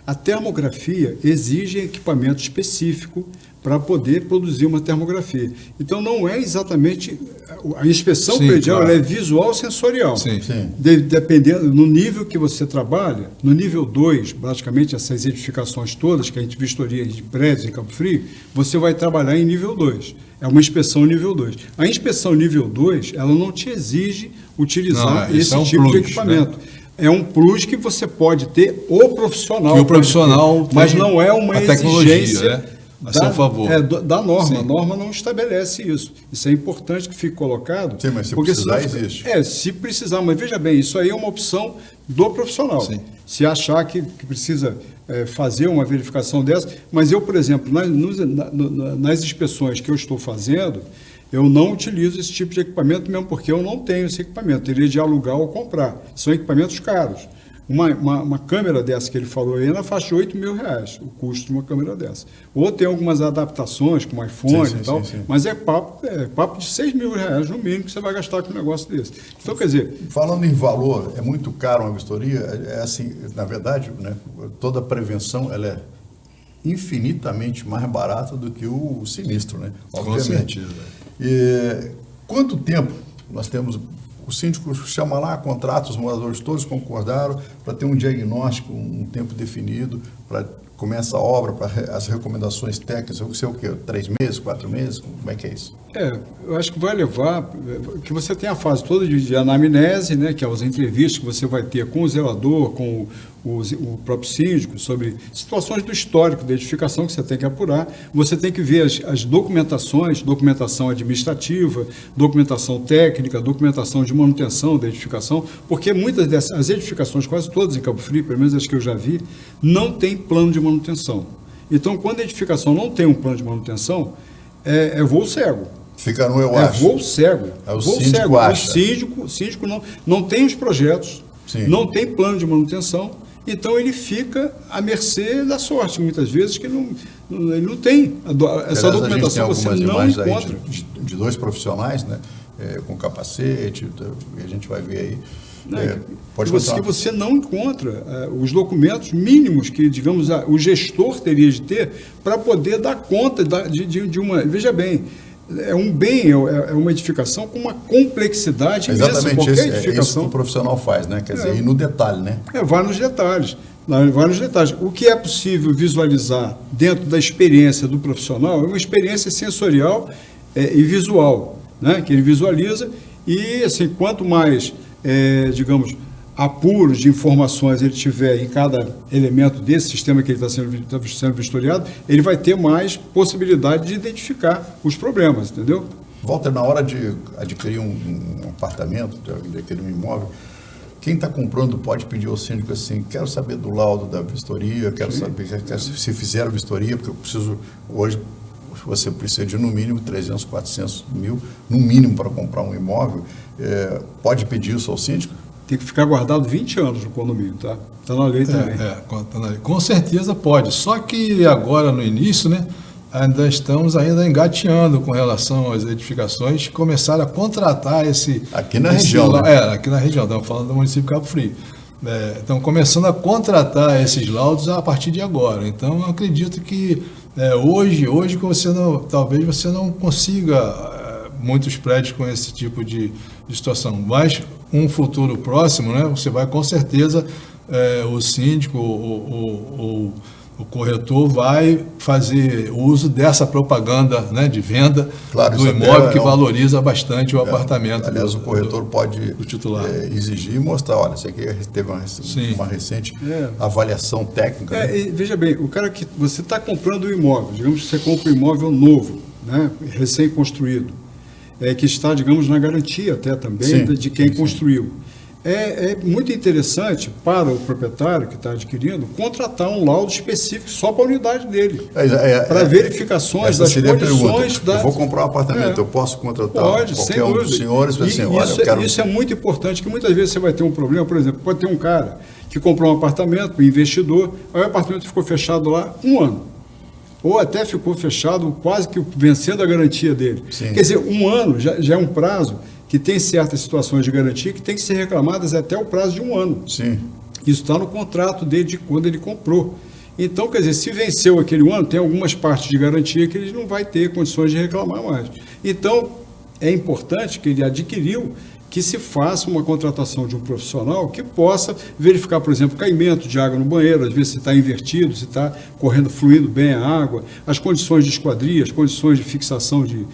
A termografia exige equipamento específico para poder produzir uma termografia. Então, não é exatamente... A inspeção predial, claro, ela é visual sensorial. Sim. Dependendo, no nível que você trabalha, no nível 2, praticamente essas edificações todas, que a gente vistoria de prédios em Cabo Frio, você vai trabalhar em nível 2. É uma inspeção nível 2. A inspeção nível 2, ela não te exige utilizar esse tipo de equipamento. Né? É um plus que você pode ter o profissional. Que o profissional tem, mas não é uma exigência, né? A seu favor. Da norma. Sim. A norma não estabelece isso. Isso é importante que fique colocado. Sim, mas se precisar, existe. Se precisar. Mas veja bem, isso aí é uma opção do profissional. Sim. Se achar que precisa fazer uma verificação dessa. Mas eu, por exemplo, nas inspeções que eu estou fazendo, eu não utilizo esse tipo de equipamento mesmo porque eu não tenho esse equipamento. Teria de alugar ou comprar. São equipamentos caros. Uma câmera dessa que ele falou aí, na faixa de R$8.000, o custo de uma câmera dessa. Ou tem algumas adaptações com iPhone e tal, mas é papo de R$6.000 no mínimo que você vai gastar com um negócio desse. Então, quer dizer... Falando em valor, é muito caro uma vistoria? É assim, na verdade, né, toda a prevenção, ela é infinitamente mais barata do que o sinistro, né? Obviamente. Quanto tempo nós temos... O síndico chama lá, contrata, os moradores todos concordaram para ter um diagnóstico, um tempo definido, para começar a obra, para as recomendações técnicas, eu sei o quê, 3 meses, 4 meses, como é que é isso? Eu acho que vai levar, que você tem a fase toda de anamnese, né, que é as entrevistas que você vai ter com o zelador, com o próprio síndico, sobre situações do histórico da edificação que você tem que apurar. Você tem que ver as documentações, documentação administrativa, documentação técnica, documentação de manutenção da edificação, porque muitas dessas edificações, quase todas em Cabo Frio, pelo menos as que eu já vi, não tem plano de manutenção. Então, quando a edificação não tem um plano de manutenção, é voo cego. Fica no eu acho. É voo cego. O síndico acha. O síndico não tem os projetos, não tem plano de manutenção, então ele fica à mercê da sorte, muitas vezes, que ele não tem. Essa documentação você não encontra. De 2 profissionais, né, com capacete, e a gente vai ver aí. Pode que você não encontra os documentos mínimos que, digamos, o gestor teria de ter para poder dar conta de uma... Veja bem, é uma edificação com uma complexidade imensa. Exatamente, qualquer edificação. É isso que o profissional faz, né? Quer dizer, ir no detalhe, né? Vai nos detalhes. O que é possível visualizar dentro da experiência do profissional é uma experiência sensorial e visual, né? Que ele visualiza e, assim, quanto mais, digamos, apuros de informações ele tiver em cada elemento desse sistema que ele está sendo vistoriado, ele vai ter mais possibilidade de identificar os problemas, entendeu? Walter, na hora de adquirir um apartamento, de adquirir um imóvel, quem está comprando pode pedir ao síndico assim, quero saber do laudo da vistoria, quero saber se fizeram vistoria, porque eu preciso, hoje, você precisa de no mínimo 300, 400 mil, no mínimo para comprar um imóvel, pode pedir isso ao síndico? Tem que ficar guardado 20 anos no condomínio, tá? Está na lei também. Tá na lei. Com certeza pode, só que agora no início, né, ainda estamos engateando com relação às edificações, começaram a contratar aqui na região, né? Aqui na região, estamos falando do município de Cabo Frio. Estão começando a contratar esses laudos a partir de agora. Então, eu acredito que hoje que talvez você não consiga muitos prédios com esse tipo de situação, mas um futuro próximo, né, você vai com certeza, o síndico ou o corretor vai fazer uso dessa propaganda, né, de venda do imóvel que valoriza bastante o apartamento. Aliás, o corretor pode do titular. Exigir e mostrar, olha, isso aqui teve uma recente avaliação técnica. E veja bem, o cara que você está comprando um imóvel, digamos que você compra um imóvel novo, né, recém-construído, que está, digamos, na garantia até também de quem construiu. É muito interessante para o proprietário que está adquirindo contratar um laudo específico só para a unidade dele, para verificações das condições da... Eu vou comprar um apartamento, eu posso contratar qualquer um dos senhores para assim, olha, eu quero... Isso é muito importante, que muitas vezes você vai ter um problema, por exemplo, pode ter um cara que comprou um apartamento, um investidor, aí o apartamento ficou fechado lá 1 ano. Ou até ficou fechado quase que vencendo a garantia dele. Sim. Quer dizer, 1 ano já é um prazo que tem certas situações de garantia que tem que ser reclamadas até o prazo de 1 ano. Sim. Isso está no contrato dele de quando ele comprou. Então, quer dizer, se venceu aquele 1 ano, tem algumas partes de garantia que ele não vai ter condições de reclamar mais. Então, é importante que ele adquiriu que se faça uma contratação de um profissional que possa verificar, por exemplo, caimento de água no banheiro, às vezes se está invertido, se está fluindo bem a água, as condições de esquadria, as condições de fixação de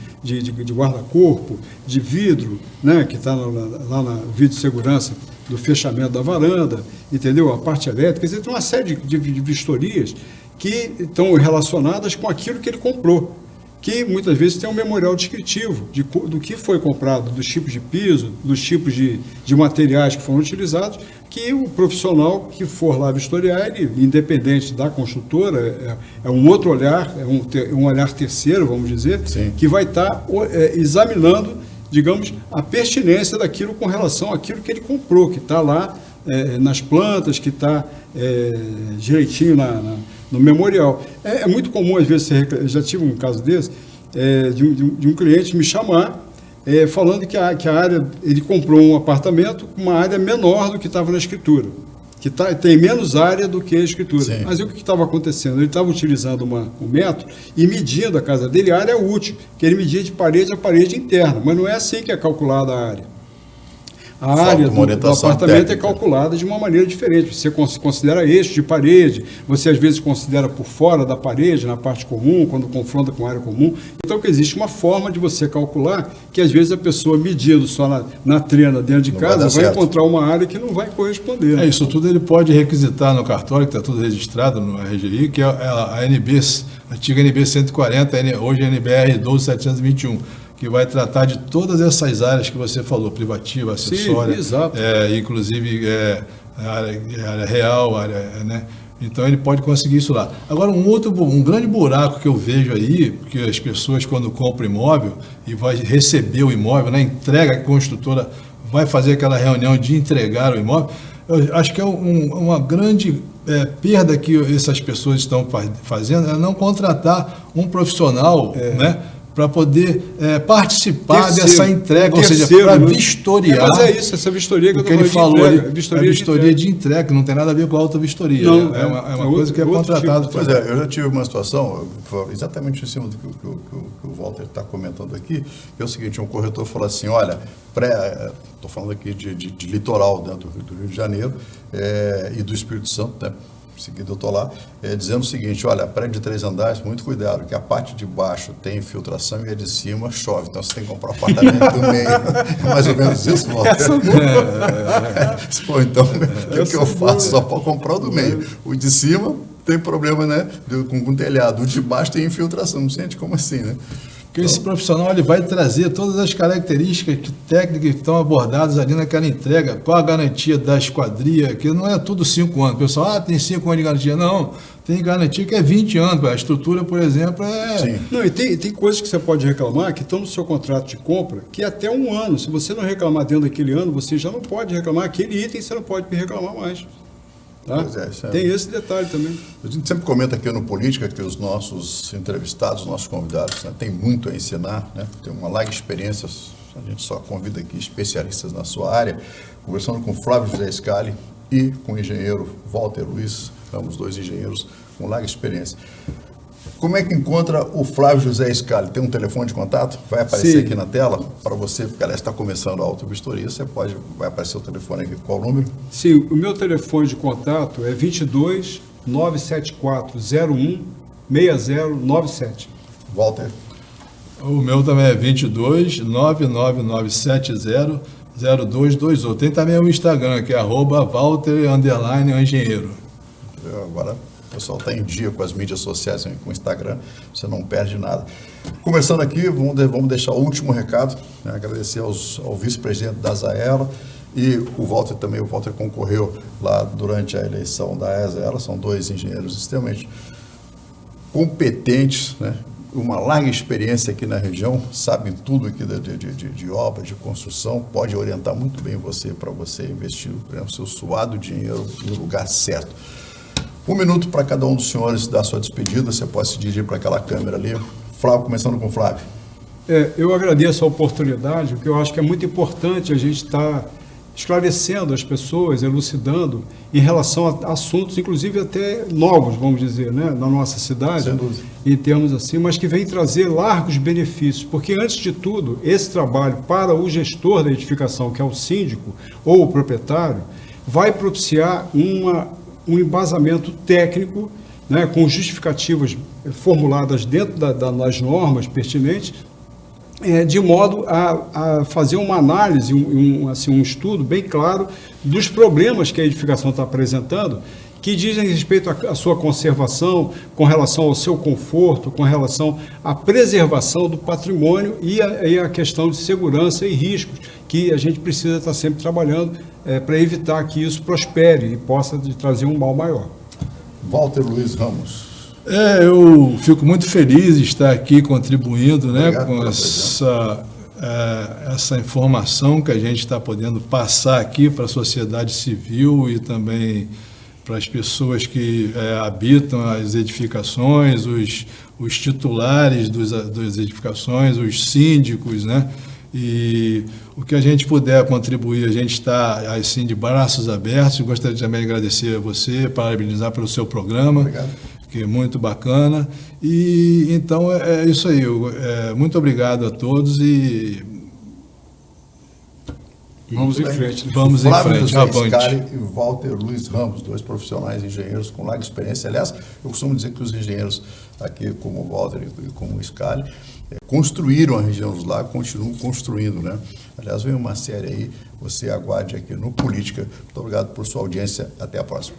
guarda-corpo, de vidro, né, que está lá na vidro de segurança do fechamento da varanda, entendeu? A parte elétrica, quer dizer, tem uma série de vistorias que estão relacionadas com aquilo que ele comprou, que muitas vezes tem um memorial descritivo do que foi comprado, dos tipos de piso, dos tipos de materiais que foram utilizados, que o profissional que for lá vistoriar, ele, independente da construtora, é um outro olhar, é um olhar terceiro, vamos dizer, sim, que vai estar examinando, digamos, a pertinência daquilo com relação àquilo que ele comprou, que está lá nas plantas, que está direitinho no memorial. É muito comum, às vezes, eu já tive um caso desse, de um cliente me chamar, falando que a área, ele comprou um apartamento com uma área menor do que estava na escritura, que tem menos área do que a escritura. Sim. Mas o que estava acontecendo? Ele estava utilizando um metro e medindo a casa dele a área útil, que ele media de parede a parede interna, mas não é assim que é calculada a área. A área do apartamento é calculada de uma maneira diferente. Você considera eixo de parede, você às vezes considera por fora da parede, na parte comum, quando confronta com a área comum. Então, que existe uma forma de você calcular que às vezes a pessoa medindo só na trena dentro de casa vai encontrar uma área que não vai corresponder. Isso tudo ele pode requisitar no cartório, que está tudo registrado no RGI, que é a NB, a antiga NB 140, hoje é a NBR 12721. Que vai tratar de todas essas áreas que você falou, privativa, acessória, inclusive área real, né? Então ele pode conseguir isso lá. Agora, um grande buraco que eu vejo aí, porque as pessoas quando compram imóvel e vai receber o imóvel, na entrega, a construtora vai fazer aquela reunião de entregar o imóvel, eu acho que é uma grande perda que essas pessoas estão fazendo, é não contratar um profissional, né? Para poder participar dessa entrega, ou seja, para vistoriar. Mas é isso, essa vistoria que ele falou, vistoria de entrega, não tem nada a ver com a auto vistoria. Não, é uma coisa que é contratada. Tipo. Pois eu já tive uma situação, exatamente em cima do que o Walter está comentando aqui, que é o seguinte, um corretor falou assim, olha, estou falando aqui de litoral dentro do Rio de Janeiro e do Espírito Santo, né? Em seguida eu estou lá, dizendo o seguinte, olha, prédio de 3 andares, muito cuidado, que a parte de baixo tem infiltração e a de cima chove, então você tem que comprar um apartamento do meio. É mais ou menos isso, Walter. Pô, então, o que eu faço? Só para comprar o do meio. O de cima tem problema, né, com telhado, o de baixo tem infiltração, não sente como assim, né? Porque esse profissional ele vai trazer todas as características técnicas que estão abordadas ali naquela entrega, qual a garantia da esquadria, que não é tudo 5 anos. O pessoal, tem 5 anos de garantia. Não, tem garantia que é 20 anos. A estrutura, por exemplo, Sim. Não, e tem coisas que você pode reclamar que estão no seu contrato de compra, que é até 1 ano. Se você não reclamar dentro daquele ano, você já não pode reclamar. Aquele item você não pode reclamar mais. Tá? Tem esse detalhe também. A gente sempre comenta aqui no Política que os nossos entrevistados, os nossos convidados, né, têm muito a ensinar, né, tem uma larga experiência, a gente só convida aqui especialistas na sua área, conversando com Flávio José Scali e com o engenheiro Walter Luiz, ambos 2 engenheiros com larga experiência. Como é que encontra o Flávio José Scali? Tem um telefone de contato? Vai aparecer aqui na tela para você, porque ela está começando a auto-vistoria, vai aparecer o telefone aqui. Qual o número? Sim, o meu telefone de contato é 22 974016097. Walter. O meu também é 22 99970 0228. Tem também o Instagram, que é @Walter_engenheiro. Agora o pessoal está em dia com as mídias sociais, com o Instagram, você não perde nada. Começando aqui, vamos deixar o último recado, né? Agradecer ao vice-presidente da Azaela e o Walter também. O Walter concorreu lá durante a eleição da Azaela, são dois engenheiros extremamente competentes, né? Uma larga experiência aqui na região, sabem tudo aqui de obra, de construção, pode orientar muito bem você para você investir o seu suado dinheiro no lugar certo. 1 minuto para cada um dos senhores dar sua despedida, você pode se dirigir para aquela câmera ali. Flávio, começando com o Flávio. Eu agradeço a oportunidade, porque eu acho que é muito importante a gente estar esclarecendo as pessoas, elucidando em relação a assuntos, inclusive até novos, vamos dizer, né, na nossa cidade, em termos assim, mas que vem trazer largos benefícios, porque antes de tudo, esse trabalho para o gestor da edificação, que é o síndico ou o proprietário, vai propiciar um embasamento técnico, né, com justificativas formuladas dentro das normas pertinentes, de modo a fazer uma análise, um estudo bem claro dos problemas que a edificação está apresentando, que dizem respeito à sua conservação, com relação ao seu conforto, com relação à preservação do patrimônio e a questão de segurança e riscos, que a gente precisa estar sempre trabalhando para evitar que isso prospere e possa trazer um mal maior. Walter Luiz Ramos. Eu fico muito feliz de estar aqui contribuindo, né, com essa informação que a gente está podendo passar aqui para a sociedade civil e também para as pessoas que habitam as edificações, os titulares das edificações, os síndicos, né? E o que a gente puder contribuir, a gente está assim de braços abertos. Gostaria também de agradecer a você, parabenizar pelo seu programa. Obrigado. Que é muito bacana. E então é isso aí. Muito obrigado a todos e vamos em frente. Né? Vamos em frente. Flávio Scali e Walter Luiz Ramos, dois profissionais engenheiros com larga experiência. Aliás, eu costumo dizer que os engenheiros aqui, como o Walter e como o Scali, construíram a região dos lagos, continuam construindo, né? Aliás, vem uma série aí, você aguarde aqui no Política. Muito obrigado por sua audiência. Até a próxima.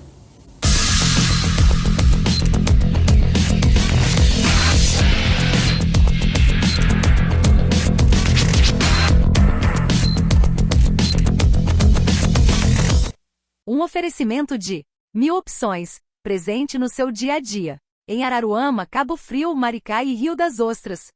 Um oferecimento de 1000 opções, presente no seu dia a dia. Em Araruama, Cabo Frio, Maricá e Rio das Ostras.